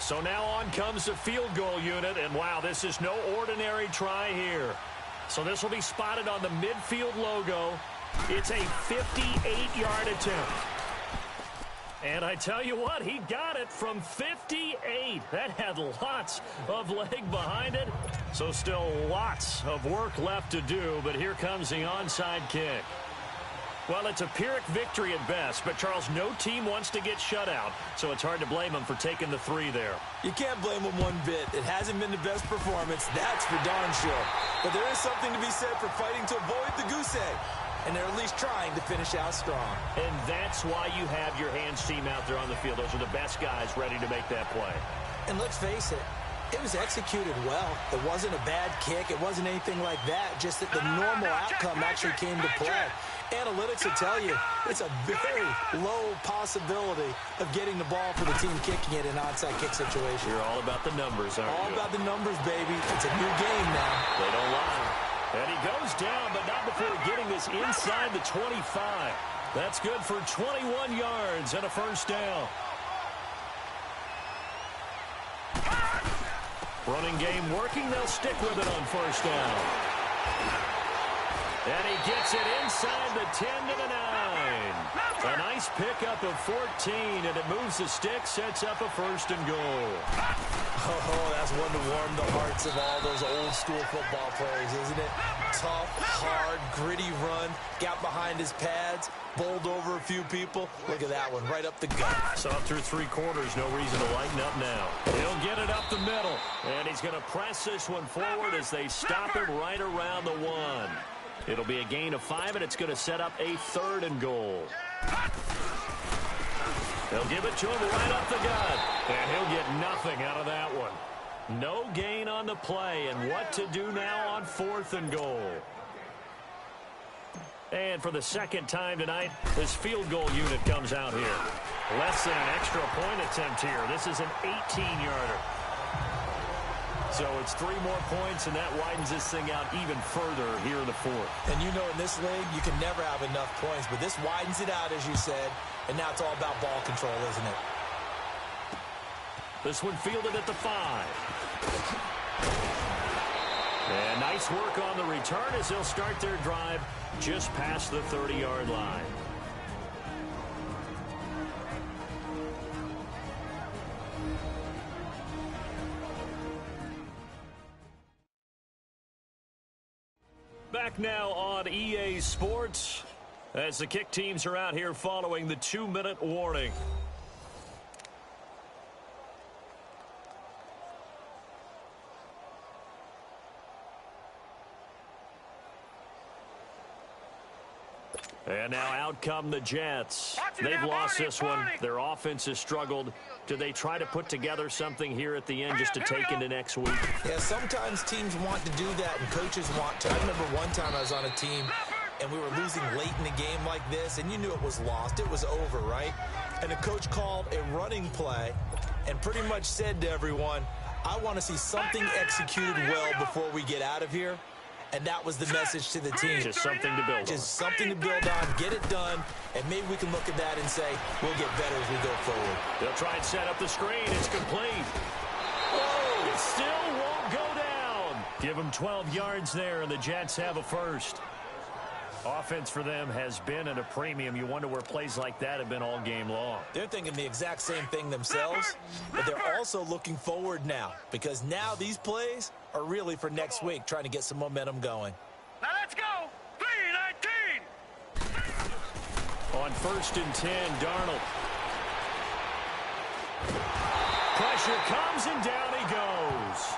So now on comes the field goal unit, and wow, this is no ordinary try here. So this will be spotted on the midfield logo. It's a 58-yard attempt. And I tell you what, he got it from 58. That had lots of leg behind it. So still lots of work left to do, but here comes the onside kick. Well, it's a Pyrrhic victory at best, but, Charles, no team wants to get shut out, so it's hard to blame them for taking the 3 there. You can't blame them one bit. It hasn't been the best performance, that's for darn sure. But there is something to be said for fighting to avoid the goose egg, and they're at least trying to finish out strong. And that's why you have your hands team out there on the field. Those are the best guys ready to make that play. And let's face it, it was executed well. It wasn't a bad kick. It wasn't anything like that, just that the normal outcome actually came to play. Analytics will tell you it's a very low possibility of getting the ball for the team kicking it in an onside kick situation. You're all about the numbers, aren't you? All about the numbers, baby. It's a new game now. They don't lie. And he goes down, but not before getting this inside the 25. That's good for 21 yards and a first down. Running game working. They'll stick with it on first down. And he gets it inside the 10 to the 9. A nice pickup of 14, and it moves the stick, sets up a 1st and goal. Oh, that's one to warm the hearts of all those old school football players, isn't it? Tough, hard, gritty run, got behind his pads, bowled over a few people. Look at that one, right up the gut. So up through 3 quarters, no reason to lighten up now. He'll get it up the middle, and he's going to press this one forward as they stop him right around the 1. It'll be a gain of 5, and it's going to set up a 3rd and goal. They'll give it to him right up the gut, and he'll get nothing out of that one. No gain on the play, and what to do now on 4th and goal. And for the second time tonight, this field goal unit comes out here. Less than an extra point attempt here. This is an 18-yarder. So it's 3 more points, and that widens this thing out even further here in the 4th. And you know in this league, you can never have enough points, but this widens it out, as you said, and now it's all about ball control, isn't it? This one fielded at the 5. And nice work on the return as they'll start their drive just past the 30-yard line. Back now on EA Sports as the kick teams are out here following the 2-minute warning. And now out come the Jets. They've lost this one. Their offense has struggled. Do they try to put together something here at the end just to take into next week? Yeah, sometimes teams want to do that and coaches want to. I remember one time I was on a team and we were losing late in a game like this, and you knew it was lost. It was over, right? And the coach called a running play and pretty much said to everyone, I want to see something executed well before we get out of here. And that was the message to the team. Just something to build on. Just something to build on, get it done, and maybe we can look at that and say, we'll get better as we go forward. They'll try and set up the screen. It's complete. Oh, it still won't go down. Give them 12 yards there, and the Jets have a first. Offense for them has been at a premium. You wonder where plays like that have been all game long. They're thinking the exact same thing themselves, but they're also looking forward now, because now these plays are really for next week, trying to get some momentum going. Now let's go. 3-19. On 1st and 10, Darnold. Pressure comes, and down he goes.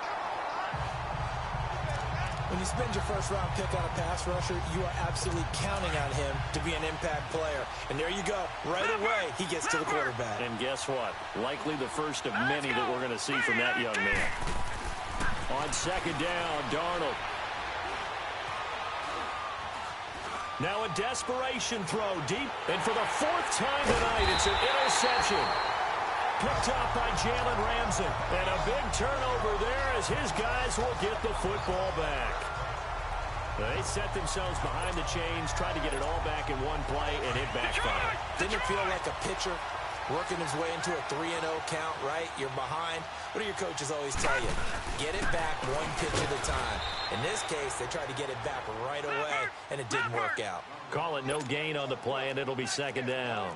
When you spend your first-round pick on a pass rusher, you are absolutely counting on him to be an impact player. And there you go. Right away, he gets to the quarterback. And guess what? Likely the first of many that we're going to see from that young man. On second down, Darnold. Now a desperation throw deep. And for the fourth time tonight, it's an interception. Picked off by Jalen Ramsey. And a big turnover there as his guys will get the football back. They set themselves behind the chains, tried to get it all back in one play, and it backfired. Didn't it feel like a pitcher working his way into a 3-0 count, right? You're behind. What do your coaches always tell you? Get it back one pitch at a time. In this case, they tried to get it back right away, and it didn't work out. Call it no gain on the play, and it'll be second down.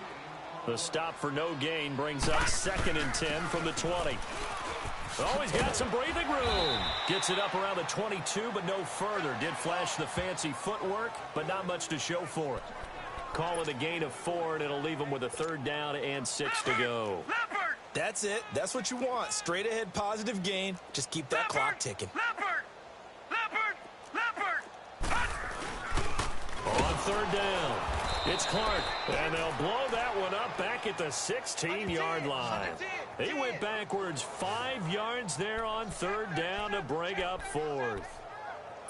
The stop for no gain brings up 2nd and 10 from the 20. Oh, he's got some breathing room. Gets it up around the 22, but no further. Did flash the fancy footwork, but not much to show for it. Call it a gain of 4, and it'll leave him with a 3rd down and 6 to go. That's it. That's what you want. Straight ahead positive gain. Just keep that clock ticking. On 3rd down, it's Clark, and they'll blow that one up back at the 16-yard line. He went backwards 5 yards there on 3rd down to bring up 4th.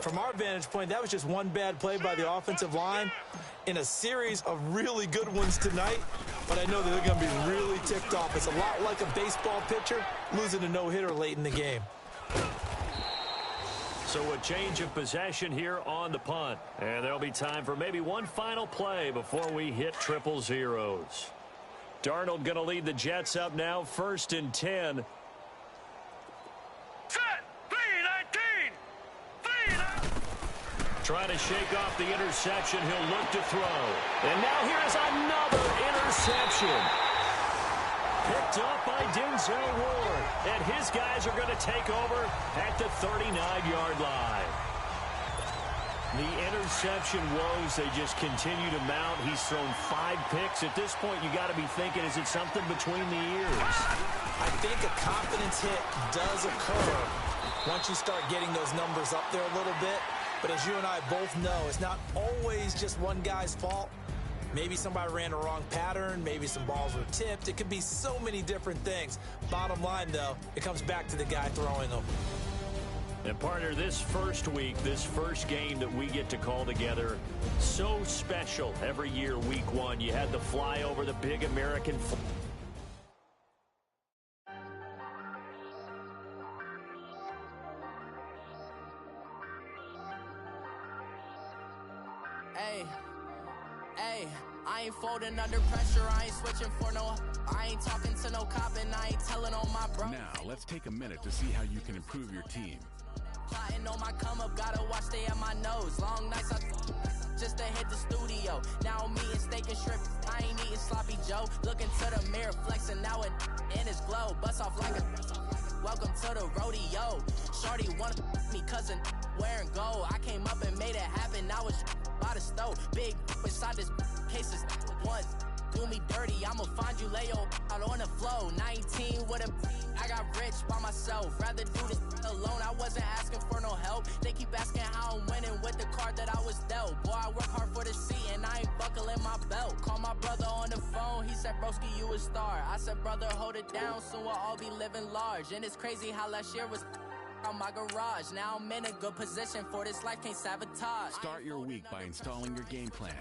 From our vantage point, that was just one bad play by the offensive line in a series of really good ones tonight. But I know that they're going to be really ticked off. It's a lot like a baseball pitcher losing a no-hitter late in the game. So a change of possession here on the punt. And there'll be time for maybe one final play before we hit triple zeros. Darnold going to lead the Jets up now, 1st and 10. Trying to shake off the interception. He'll look to throw. And now here's another interception. Picked up by Denzel Ward. And his guys are going to take over at the 39-yard line. The interception woes, they just continue to mount. He's thrown 5 picks. At this point, you got to be thinking, is it something between the ears? I think a confidence hit does occur once you start getting those numbers up there a little bit. But as you and I both know, it's not always just one guy's fault. Maybe somebody ran the wrong pattern. Maybe some balls were tipped. It could be so many different things. Bottom line, though, it comes back to the guy throwing them. And partner, this first week, this first game that we get to call together, so special every year, week 1. You had the flyover, the big American Hey, I ain't folding under pressure, I ain't switching for no, I ain't talking to no cop and I ain't telling on my bro. Now, let's take a minute to see how you can improve your team. Plotting on my come up, gotta watch stay at my nose. Long nights just to hit the studio. Now I'm eating steak and shrimp, I ain't eating sloppy Joe. Looking to the mirror, flexing now it in his glow. Bust off like a welcome to the rodeo. Shorty wanna me cousin wearing gold. I came up and made it happen, now it's by the stove. Big inside this cases once. Do me dirty, I'ma find you lay out on the flow. 19 with a I got rich by myself. Rather do this alone, I wasn't asking for no help. They keep asking how I'm winning with the card that I was dealt. Boy, I work hard for the seat and I ain't buckling my belt. Call my brother on the phone, he said, broski, you a star. I said, brother, hold it down, soon we'll all be living large. And it's crazy how last year was on my garage. Now I'm in a good position for this life, can't sabotage. Start your week by installing your game plan.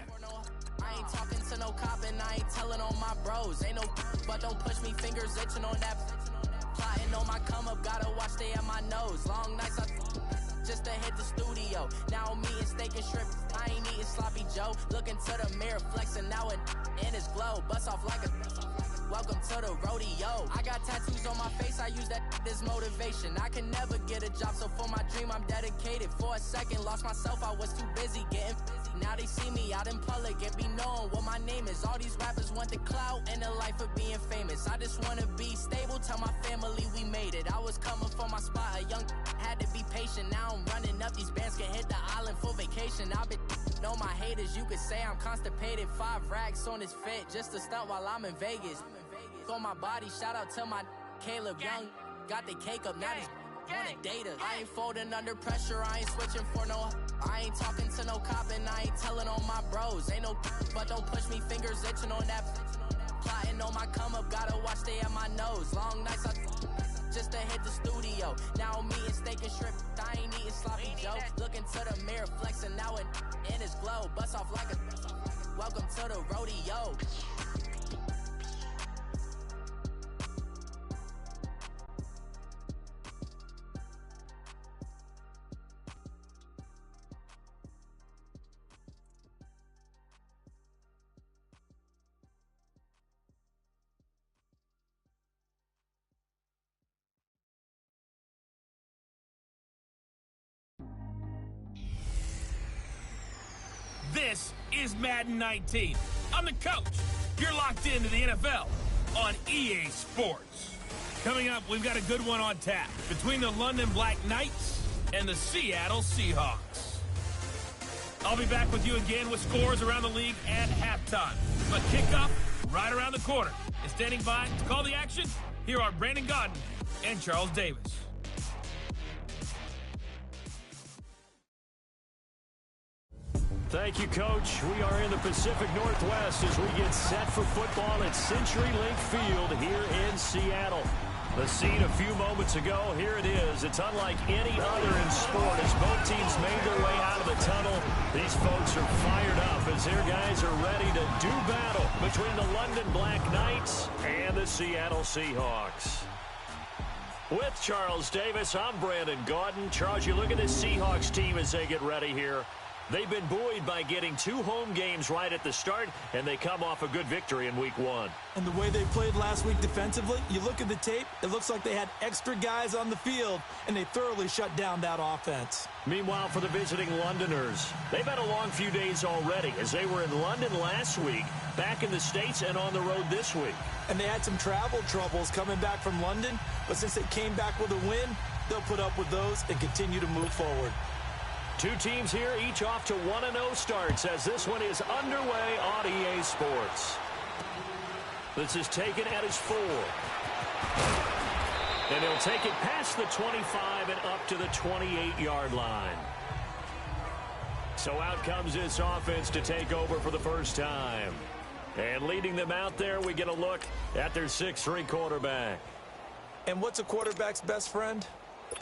I ain't talking to no cop and I ain't telling on my bros. Ain't no but don't push me, fingers itching on that. Plotting on my come up, gotta watch stay at my nose. Long nights just to hit the studio. Now I'm eating steak and shrimp, I ain't eating sloppy Joe. Looking to the mirror, flexing now it in his glow. Bust off like a welcome to the rodeo. I got tattoos on my face, I use that as motivation. I can never get a job, so for my dream I'm dedicated. For a second, lost myself, I was too busy getting busy. Now they see me out in public and be knowing what my name is. All these rappers want the clout and the life of being famous. I just wanna be stable, tell my family we made it. I was coming for my spot, a young had to be patient. Now I'm running up, these bands can hit the island for vacation. I've been know my haters, you could say I'm constipated. 5 racks on his fit, just to stunt while I'm in Vegas. On my body, shout out to my Caleb Young. Got the cake up, now these Wanted data. I ain't folding under pressure. I ain't switching for no. I ain't talking to no cop and I ain't telling on my bros. Ain't no but don't push me, fingers itching on that. Plotting on my come up, gotta watch stay at my nose. Long nights I just to hit the studio. Now I'm eating steak and shrimp. I ain't eating sloppy joes. Looking to the mirror, flexing now and in his glow. Bust off like a welcome to the rodeo. This is Madden 19. I'm the coach. You're locked into the NFL on EA Sports. Coming up, we've got a good one on tap between the London Black Knights and the Seattle Seahawks. I'll be back with you again with scores around the league at halftime. But kickoff right around the corner. And standing by to call the action, here are Brandon Gaudin and Charles Davis. Thank you, Coach. We are in the Pacific Northwest as we get set for football at CenturyLink Field here in Seattle. The scene a few moments ago, here it is. It's unlike any other in sport as both teams made their way out of the tunnel. These folks are fired up as their guys are ready to do battle between the London Black Knights and the Seattle Seahawks. With Charles Davis, I'm Brandon Gaudin. Charles, you look at this Seahawks team as they get ready here. They've been buoyed by getting 2 home games right at the start, and they come off a good victory in Week 1. And the way they played last week defensively, you look at the tape, it looks like they had extra guys on the field, and they thoroughly shut down that offense. Meanwhile, for the visiting Londoners, they've had a long few days already as they were in London last week, back in the States, and on the road this week. And they had some travel troubles coming back from London, but since they came back with a win, they'll put up with those and continue to move forward. 2 teams here, each off to 1-0 starts as this one is underway on EA Sports. This is taken at his 4. And he'll take it past the 25 and up to the 28-yard line. So out comes this offense to take over for the first time. And leading them out there, we get a look at their 6'3" quarterback. And what's a quarterback's best friend?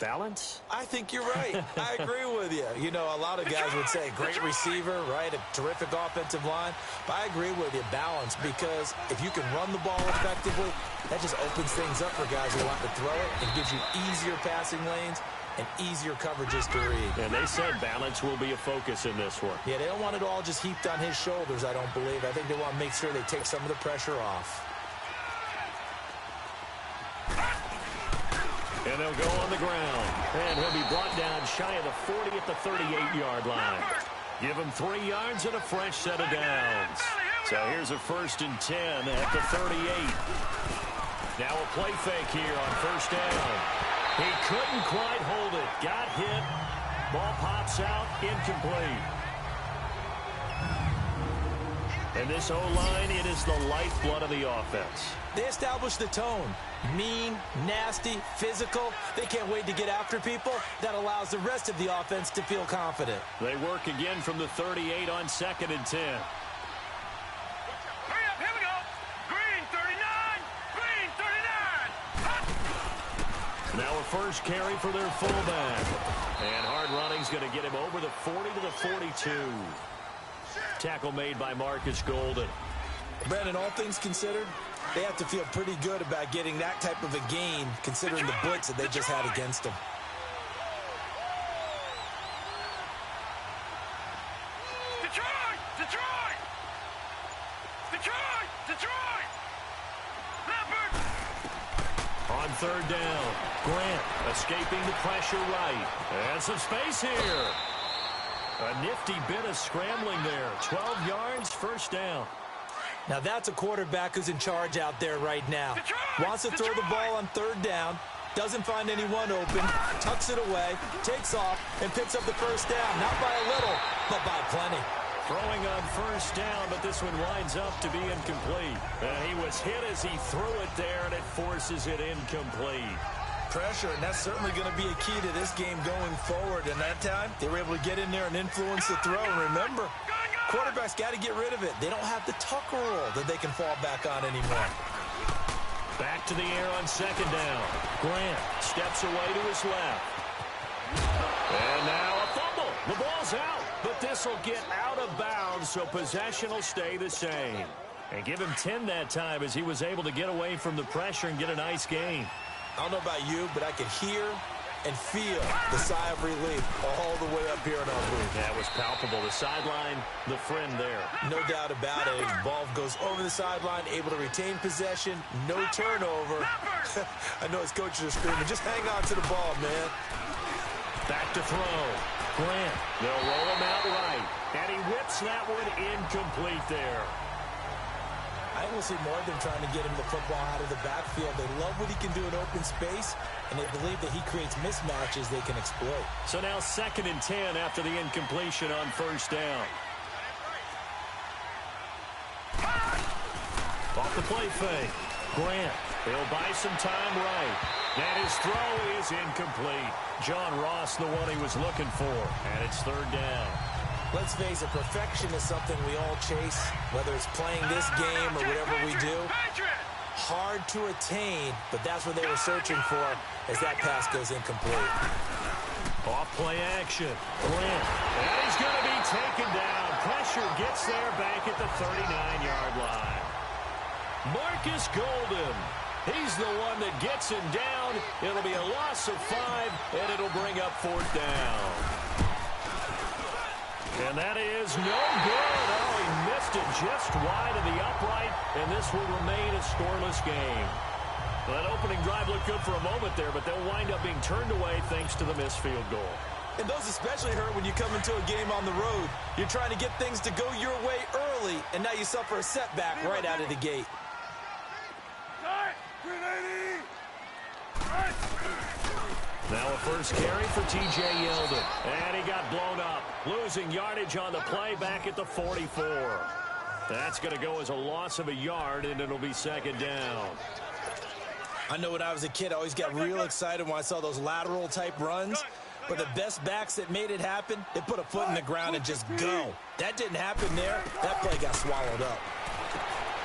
Balance? I think you're right. I agree with you. You know, a lot of guys would say great receiver, right? A terrific offensive line. But I agree with you, balance, because if you can run the ball effectively, that just opens things up for guys who want to throw it and gives you easier passing lanes and easier coverages to read. And they said balance will be a focus in this one. Yeah, they don't want it all just heaped on his shoulders, I don't believe. I think they want to make sure they take some of the pressure off. And they'll go on the ground. And he'll be brought down shy of the 40 at the 38-yard line. Give him 3 yards and a fresh set of downs. So here's a 1st and 10 at the 38. Now a play fake here on 1st down. He couldn't quite hold it. Got hit. Ball pops out. Incomplete. And this O-line, it is the lifeblood of the offense. They establish the tone. Mean, nasty, physical. They can't wait to get after people. That allows the rest of the offense to feel confident. They work again from the 38 on 2nd and 10. Hurry up, here we go. Green 39, green 39. Now a first carry for their fullback. And hard running's going to get him over the 40 to the 42. Tackle made by Marcus Golden. Brandon, all things considered, they have to feel pretty good about getting that type of a gain, considering the blitz that they just had against them. Detroit! Detroit! Detroit! Detroit! Leopard! On 3rd down, Grant escaping the pressure right. And some space here. A nifty bit of scrambling there. 12 yards, 1st down. Now that's a quarterback who's in charge out there right now. Wants to throw the ball on 3rd down, doesn't find anyone open, tucks it away, takes off, and picks up the 1st down. Not by a little, but by plenty. Throwing on 1st down, but this one winds up to be incomplete. And he was hit as he threw it there, and it forces it incomplete. pressure, and that's certainly going to be a key to this game going forward. And that time, they were able to get in there and influence the throw. And remember, quarterbacks got to get rid of it. They don't have the tucker roll that they can fall back on anymore. Back to the air on second down. Grant steps away to his left. And now a fumble. The ball's out, but this will get out of bounds, so possession will stay the same. And give him 10 that time as he was able to get away from the pressure and get a nice gain. I don't know about you, but I could hear and feel the sigh of relief all the way up here in our booth. That was palpable. The sideline, the friend there. No doubt about it. Ball goes over the sideline, able to retain possession, no turnover. I know his coaches are screaming, just hang on to the ball, man. Back to throw. Grant, they'll roll him out right. And he whips that one incomplete there. I will see more of them trying to get him the football out of the backfield. They love what he can do in open space, and they believe that he creates mismatches they can exploit. So now 2nd and 10 after the incompletion on first down. Off the play fake. Grant, he'll buy some time right. And his throw is incomplete. John Ross, the one he was looking for, and it's 3rd down. Let's face it, perfection is something we all chase, whether it's playing this game or whatever we do. Hard to attain, but that's what they were searching for as that pass goes incomplete. Off play action. Grant. And he's going to be taken down. Pressure gets there back at the 39-yard line. Marcus Golden. He's the one that gets him down. It'll be a loss of 5, and it'll bring up 4th down. And that is no good. Oh, he missed it just wide of the upright, and this will remain a scoreless game. Well, that opening drive looked good for a moment there, but they'll wind up being turned away thanks to the missed field goal. And those especially hurt when you come into a game on the road. You're trying to get things to go your way early, and now you suffer a setback right out of the gate. Now a first carry for T.J. Yeldon. And he got blown up. Losing yardage on the play back at the 44. That's going to go as a loss of a yard, and it'll be 2nd down. I know when I was a kid, I always got real excited when I saw those lateral-type runs. But the best backs that made it happen, they put a foot in the ground and just go. That didn't happen there. That play got swallowed up.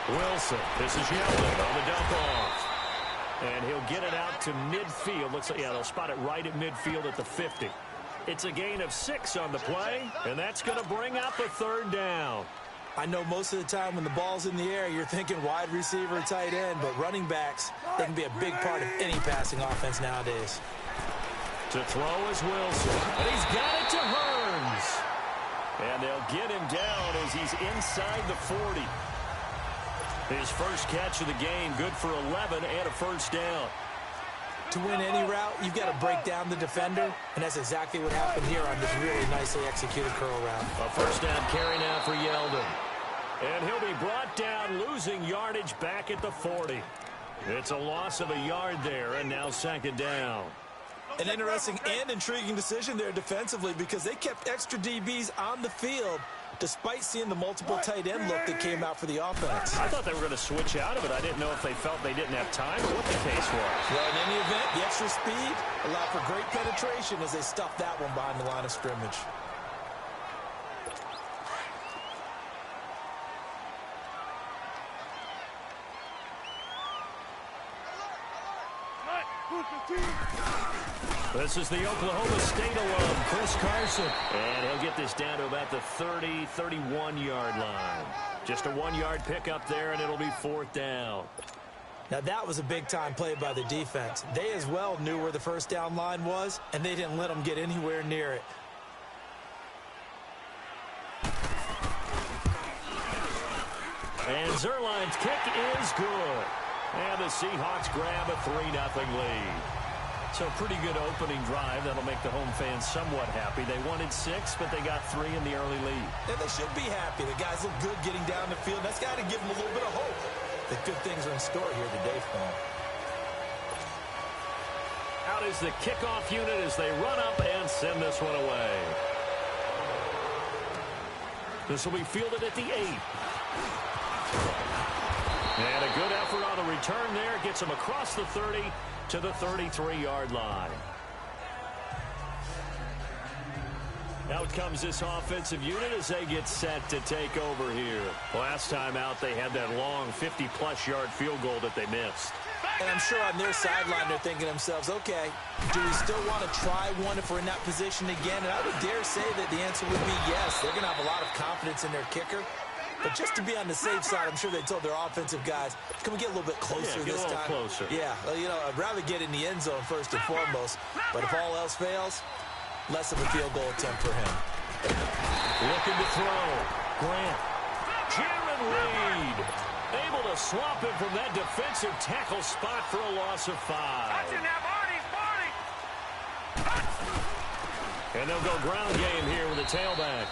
Wilson, this is Yeldon on the dump off. And he'll get it out to midfield. Looks like, yeah, they'll spot it right at midfield at the 50. It's a gain of 6 on the play, and that's going to bring up a 3rd down. I know most of the time when the ball's in the air, you're thinking wide receiver, tight end, but running backs, they can be a big part of any passing offense nowadays. To throw is Wilson, and he's got it to Hearns. And they'll get him down as he's inside the 40. His first catch of the game, good for 11 and a first down. To win any route, you've got to break down the defender, and that's exactly what happened here on this really nicely executed curl route. A first down carry now for Yeldon. And he'll be brought down, losing yardage back at the 40. It's a loss of a yard there, and now 2nd down. An interesting and intriguing decision there defensively because they kept extra DBs on the field despite seeing the multiple tight end look that came out for the offense. I thought they were going to switch out of it. I didn't know if they felt they didn't have time or what the case was. Well, in any event, the extra speed allowed for great penetration as they stuffed that one behind the line of scrimmage. This is the Oklahoma State alum, Chris Carson. And he'll get this down to about the 30, 31-yard line. Just a 1-yard pickup there, and it'll be 4th down. Now, that was a big-time play by the defense. They as well knew where the first down line was, and they didn't let them get anywhere near it. And Zerline's kick is good. And the Seahawks grab a 3-0 lead. So pretty good opening drive. That'll make the home fans somewhat happy. They wanted 6, but they got 3 in the early lead. And they should be happy. The guys look good getting down the field. That's got to give them a little bit of hope that good things are in store here today for them. Out is the kickoff unit as they run up and send this one away. This will be fielded at the 8. And a good effort on the return there. gets him across the 30 to the 33-yard line. Out comes this offensive unit as they get set to take over here. Last time out, they had that long 50-plus yard field goal that they missed. And I'm sure on their sideline they're thinking to themselves, okay, do we still want to try one if we're in that position again? And I would dare say that the answer would be yes. They're going to have a lot of confidence in their kicker. But just to be on the safe side, I'm sure they told their offensive guys, can we get a little bit closer this time? Closer. Yeah, well, you know, I'd rather get in the end zone first and foremost. But if all else fails, less of a field goal attempt for him. Looking to throw. Grant. Jaron Reed. Able to swap him from that defensive tackle spot for a loss of 5. And they'll go ground game here with a tailback.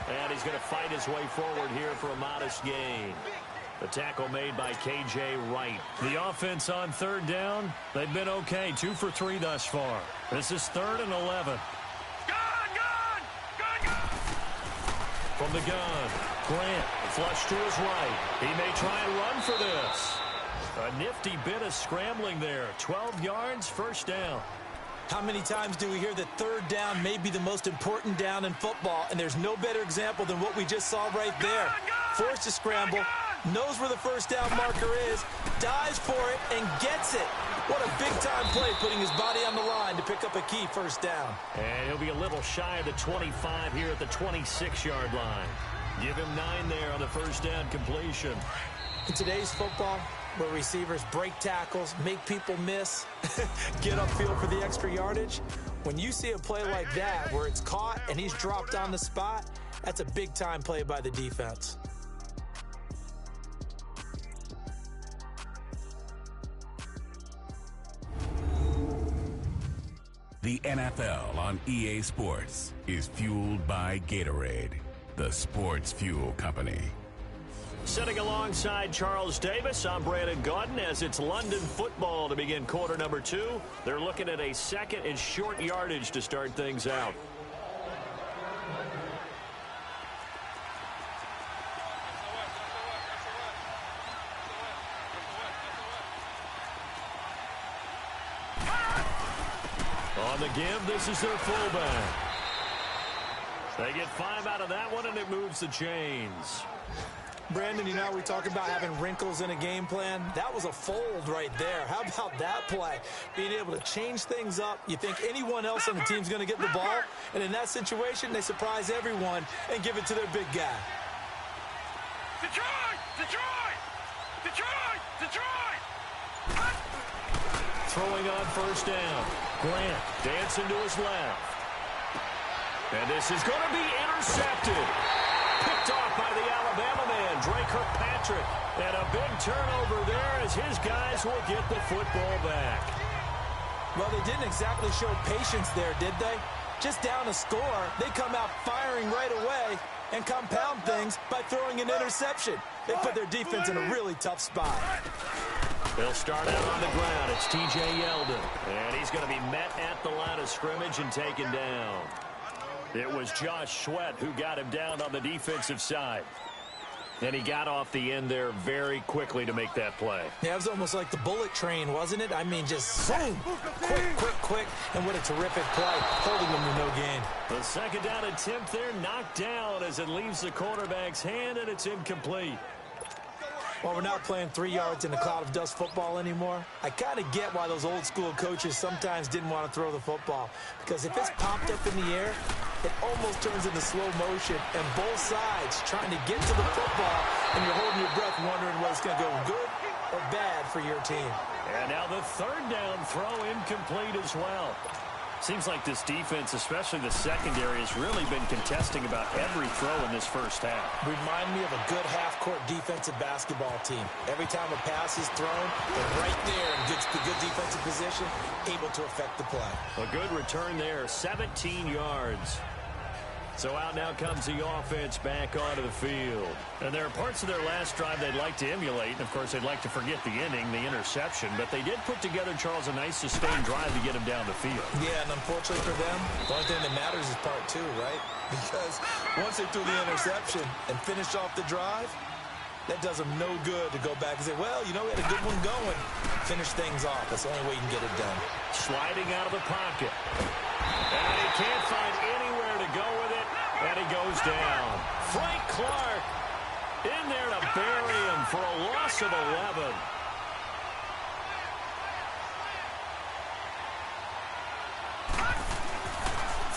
And he's going to fight his way forward here for a modest gain. The tackle made by K.J. Wright. The offense on third down, they've been okay. 2 for 3 thus far. This is 3rd and 11. From the gun, Grant, flush to his right. He may try and run for this. A nifty bit of scrambling there. 12 yards, first down. How many times do we hear that third down may be the most important down in football, and there's no better example than what we just saw right there. Forced to scramble, knows where the first down marker is, dives for it, and gets it. What a big-time play, putting his body on the line to pick up a key first down. And he'll be a little shy of the 25 here at the 26-yard line. Give him 9 there on the first down completion. In today's football, where receivers break tackles, make people miss, get upfield for the extra yardage, when you see a play like that where it's caught and he's dropped on the spot, that's a big-time play by the defense. The NFL on EA Sports is fueled by Gatorade, the sports fuel company. Sitting alongside Charles Davis, I'm Brandon Gaudin as it's London football to begin quarter number 2. They're looking at a 2nd and short yardage to start things out. On the give, this is their fullback. They get 5 out of that one, and it moves the chains. Brandon, you know, we talk about having wrinkles in a game plan. That was a fold right there. How about that play? Being able to change things up. You think anyone else on the team's going to get the ball, and in that situation, they surprise everyone and give it to their big guy. Detroit! Detroit! Detroit! Detroit! Throwing on first down. Grant dancing to his left. And this is going to be intercepted. Picked off by the Alabama man, Drake Kirkpatrick. And a big turnover there as his guys will get the football back. Well, they didn't exactly show patience there, did they? Just down a score, they come out firing right away and compound things by throwing an interception. They put their defense in a really tough spot. They'll start out on the ground. It's T.J. Yeldon. And he's going to be met at the line of scrimmage and taken down. It was Josh Sweat who got him down on the defensive side. And he got off the end there very quickly to make that play. Yeah, it was almost like the bullet train, wasn't it? I mean, just boom, quick, and what a terrific play, holding them to no gain. The second down attempt there knocked down as it leaves the quarterback's hand, and it's incomplete. Well, we're not playing 3 yards in a cloud of dust football anymore. I kind of get why those old school coaches sometimes didn't want to throw the football. Because if it's popped up in the air, it almost turns into slow motion. And both sides trying to get to the football, and you're holding your breath wondering whether it's going to go good or bad for your team. And now the third down throw incomplete as well. Seems like this defense, especially the secondary, has really been contesting about every throw in this first half. Remind me of a good half-court defensive basketball team. Every time a pass is thrown, they're right there in good defensive position, able to affect the play. A good return there, 17 yards. So out now comes the offense back onto the field. And there are parts of their last drive they'd like to emulate. And, of course, they'd like to forget the inning, the interception. But they did put together, Charles, a nice sustained drive to get him down the field. Yeah, and unfortunately for them, the only thing that matters is part 2, right? Because once they threw the interception and finished off the drive, that does them no good to go back and say, well, you know, we had a good one going. finish things off. That's the only way you can get it done. Sliding out of the pocket. And he can't find anywhere to go with it, and he goes down. Frank Clark in there to bury him for a loss of 11.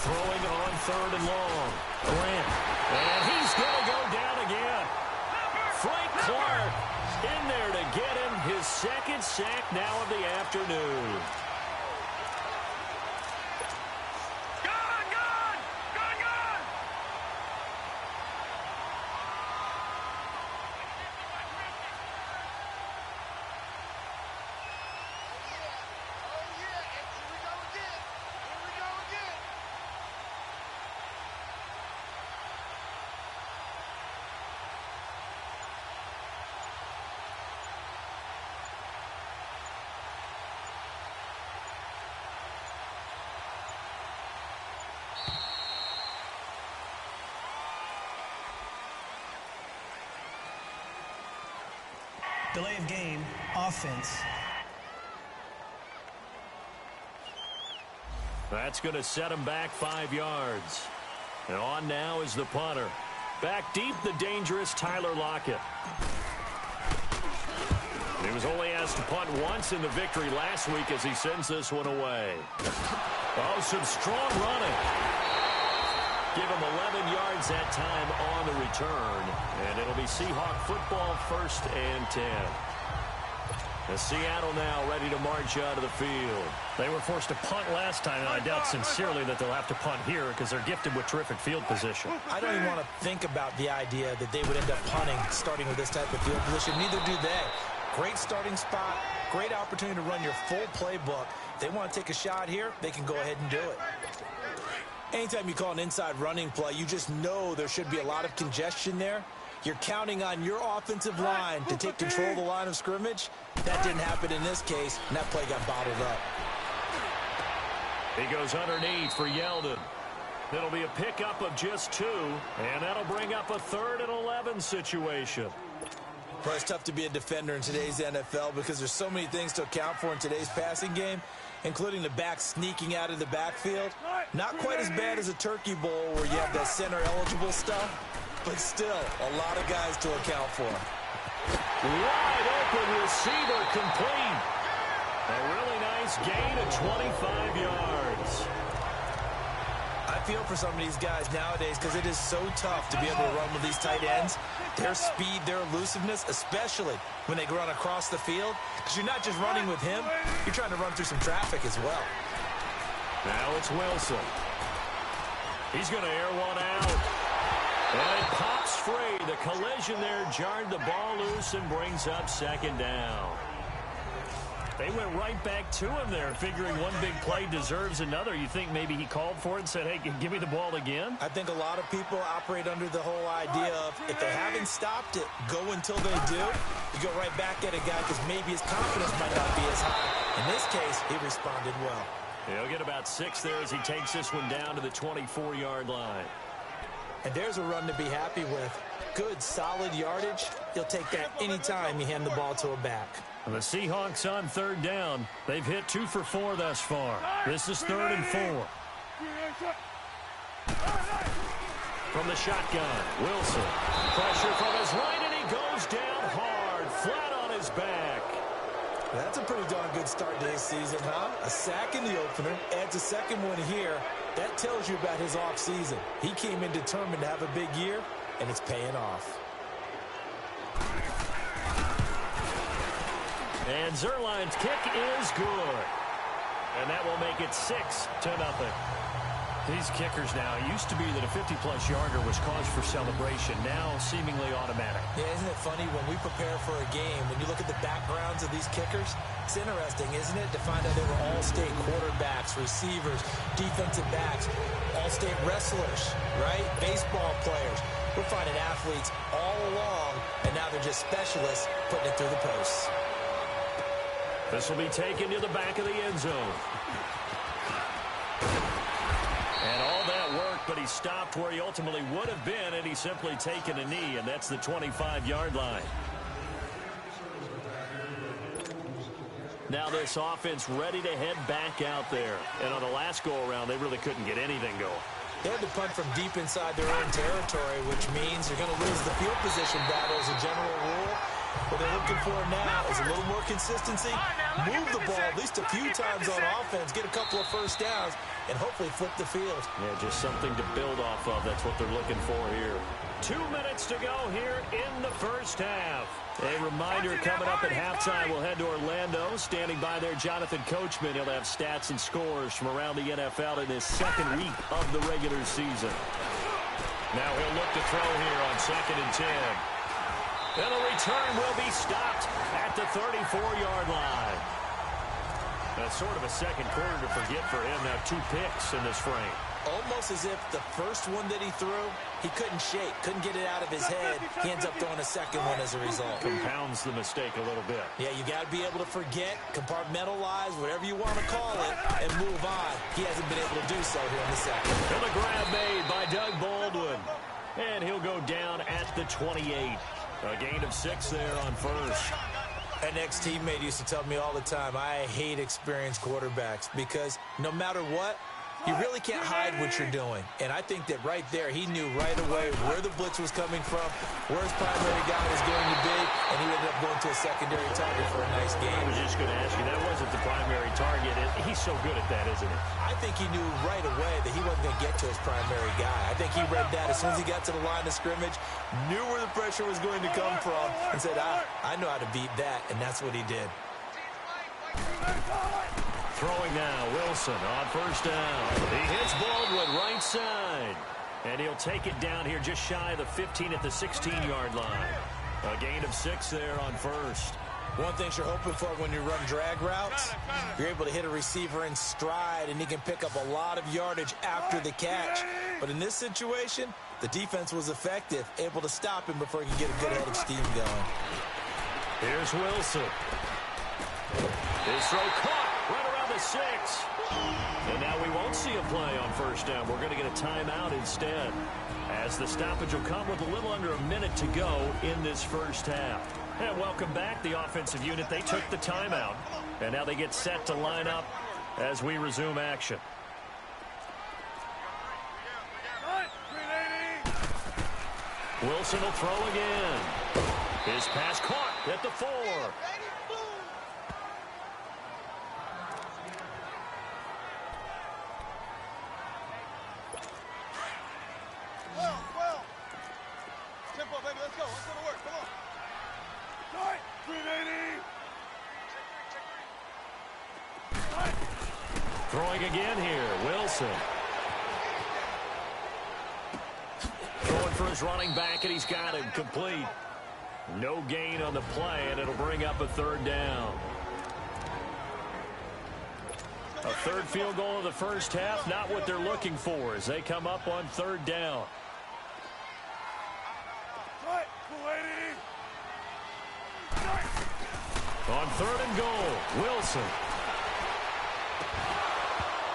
Throwing on 3rd and long. Grant. And he's going to go down again. Frank Clark in there to get him his 2nd sack now of the afternoon. Delay of game, offense. That's going to set him back 5 yards. And on now is the punter. Back deep, the dangerous Tyler Lockett. He was only asked to punt once in the victory last week as he sends this one away. Oh, some strong running. Give him 11 yards that time on the return. And it'll be Seahawk football, 1st and 10. As Seattle now ready to march out of the field. They were forced to punt last time, and I doubt sincerely that they'll have to punt here because they're gifted with terrific field position. I don't even want to think about the idea that they would end up punting starting with this type of field position. Neither do they. Great starting spot, great opportunity to run your full playbook. If they want to take a shot here, they can go ahead and do it. Anytime you call an inside running play, you just know there should be a lot of congestion there. You're counting on your offensive line to take control of the line of scrimmage. That didn't happen in this case, and that play got bottled up. He goes underneath for Yeldon. It'll be a pickup of just 2, and that'll bring up a 3rd and 11 situation. Well, it's tough to be a defender in today's NFL because there's so many things to account for in today's passing game, including the back sneaking out of the backfield. Not quite as bad as a turkey bowl where you have that center-eligible stuff, but still a lot of guys to account for. Wide open receiver complete. A really nice gain of 25 yards. I feel for some of these guys nowadays because it is so tough to be able to run with these tight ends. Their speed, their elusiveness, especially when they run across the field. Because you're not just running with him, you're trying to run through some traffic as well. Now it's Wilson. He's going to air one out. And it pops free. The collision there jarred the ball loose and brings up 2nd down. They went right back to him there, figuring one big play deserves another. You think maybe he called for it and said, hey, give me the ball again? I think a lot of people operate under the whole idea of if they haven't stopped it, go until they do. You go right back at a guy because maybe his confidence might not be as high. In this case, he responded well. He'll get about 6 there as he takes this one down to the 24-yard line. And there's a run to be happy with. Good, solid yardage. He'll take that anytime you hand the ball to a back. And the Seahawks on 3rd down. They've hit 2 for 4 thus far. This is 3rd and 4. From the shotgun, Wilson. Pressure from his right, and he goes down hard, flat on his back. That's a pretty darn good start to his season, huh? A sack in the opener, adds a 2nd one here. That tells you about his offseason. He came in determined to have a big year, and it's paying off. And Zerline's kick is good. And that will make it 6-0. These kickers now, it used to be that a 50-plus yarder was cause for celebration. Now seemingly automatic. Yeah, isn't it funny when we prepare for a game, when you look at the backgrounds of these kickers, it's interesting, isn't it, to find out they were all-state quarterbacks, receivers, defensive backs, all-state wrestlers, right? Baseball players. We're finding athletes all along, and now they're just specialists putting it through the posts. This will be taken to the back of the end zone. And all that work, but he stopped where he ultimately would have been, and he's simply taken a knee, and that's the 25-yard line. Now this offense ready to head back out there. And on the last go-around, they really couldn't get anything going. They had to punt from deep inside their own territory, which means you're going to lose the field position battle as a general rule. What they're looking for now is a little more consistency, move the ball at least a few times on offense, get a couple of first downs, and hopefully flip the field. Yeah, just something to build off of. That's what they're looking for here. 2 minutes to go here in the first half. A reminder, coming up at halftime, we'll head to Orlando. Standing by there, Jonathan Coachman. He'll have stats and scores from around the NFL in his second week of the regular season. Now he'll look to throw here on 2nd and 10. And the return will be stopped at the 34-yard line. That's sort of a second quarter to forget for him. Now 2 picks in this frame. Almost as if the first one that he threw, he couldn't shake, couldn't get it out of his head. He ends up throwing a second one as a result. Compounds the mistake a little bit. Yeah, you got to be able to forget, compartmentalize, whatever you want to call it, and move on. He hasn't been able to do so here in the second. And the grab made by Doug Baldwin. And he'll go down at the 28. A gain of 6 there on first. An ex-teammate used to tell me all the time, I hate experienced quarterbacks because no matter what, you really can't hide what you're doing. And I think that right there, he knew right away where the blitz was coming from, where his primary guy was going to be, and he ended up going to a secondary target for a nice game. I was just going to ask you, that wasn't the primary target. He's so good at that, isn't he? I think he knew right away that he wasn't going to get to his primary guy. I think he read that as soon as he got to the line of scrimmage, knew where the pressure was going to come from, and said, I know how to beat that, and that's what he did. Throwing now, Wilson on first down. He hits Baldwin right side. And he'll take it down here just shy of the 15 at the 16-yard line. A gain of 6 there on first. One thing you're hoping for when you run drag routes, you're able to hit a receiver in stride, and he can pick up a lot of yardage after the catch. But in this situation, the defense was effective, able to stop him before he could get a good head of steam going. Here's Wilson. His throw caught right around the 6. And now we won't see a play on first down. We're going to get a timeout instead, as the stoppage will come with a little under a minute to go in this first half. And welcome back, the offensive unit. They took the timeout, and now they get set to line up as we resume action. Wilson will throw again. His pass caught at the 4. Tempo, baby, let's go. Let's go to work. Come on. Throwing again here, Wilson. Throwing for his running back, and he's got him complete. No gain on the play, and it'll bring up a 3rd down. A 3rd field goal of the first half, not what they're looking for as they come up on 3rd down. On 3rd and goal, Wilson.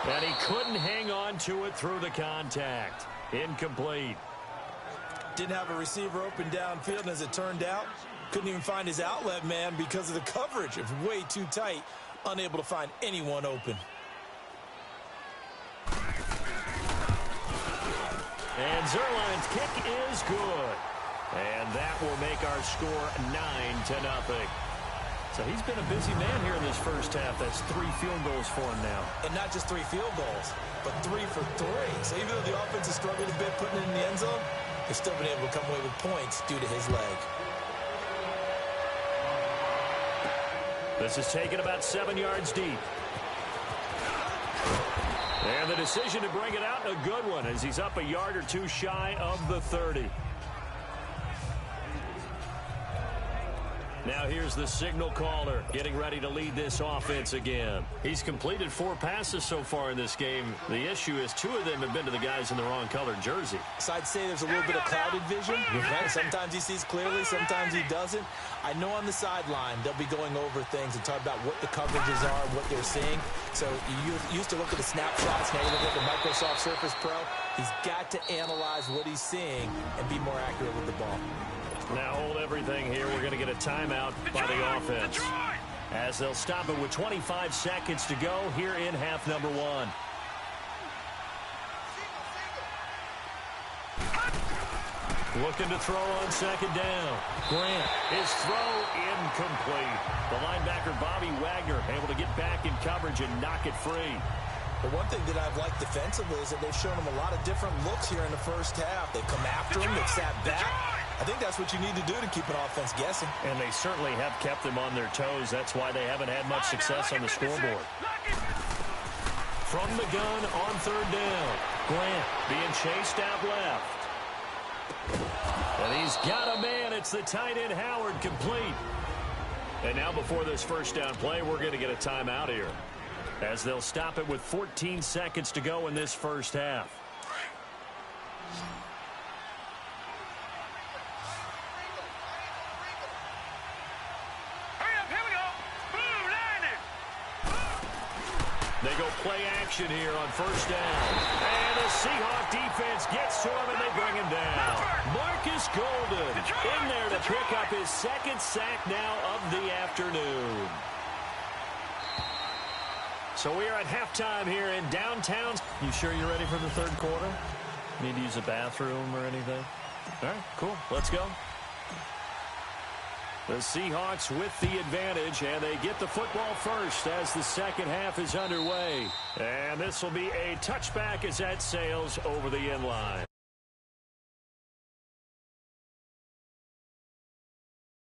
And he couldn't hang on to it through the contact. Incomplete. Didn't have a receiver open downfield, and as it turned out, couldn't even find his outlet man because of the coverage. It was way too tight, unable to find anyone open. And Zerline's kick is good. And that will make our score 9-0. So he's been a busy man here in this first half. That's 3 field goals for him now. And not just 3 field goals, but 3 for 3. So even though the offense has struggled a bit putting it in the end zone, they've still been able to come away with points due to his leg. This is taken about 7 yards deep. And the decision to bring it out, a good one, as he's up a yard or 2 shy of the 30. Now here's the signal caller getting ready to lead this offense again. He's completed 4 passes so far in this game. The issue is 2 of them have been to the guys in the wrong colored jersey. So I'd say there's a little bit of clouded vision. Right? Sometimes he sees clearly, sometimes he doesn't. I know on the sideline they'll be going over things and talk about what the coverages are, what they're seeing. So you used to look at the snapshots, now you look at the Microsoft Surface Pro. He's got to analyze what he's seeing and be more accurate with the ball. Now hold everything here. We're going to get a timeout by the offense. as they'll stop it with 25 seconds to go here in half number one. Looking to throw on second down. Grant, his throw incomplete. The linebacker Bobby Wagner able to get back in coverage and knock it free. The one thing that I've liked defensively is that they've shown him a lot of different looks here in the first half. They come after him, they've sat back. I think that's what you need to do to keep an offense guessing. And they certainly have kept them on their toes. That's why they haven't had much success on the scoreboard. From the gun on third down. Grant being chased out left. And he's got a man. It's the tight end Howard, complete. And now before this first down play, we're going to get a timeout here, as they'll stop it with 14 seconds to go in this first half. Hurry up, here we go. Blue line it. They go play action here on first down. And the Seahawk defense gets to him, and they bring him down. Marcus Golden in there to pick up his second sack now of the afternoon. So we are at halftime here in downtown. You sure you're ready for the third quarter? Need to use a bathroom or anything? All right, cool. Let's go. The Seahawks with the advantage, and they get the football first as the second half is underway. And this will be a touchback as that sails over the end line.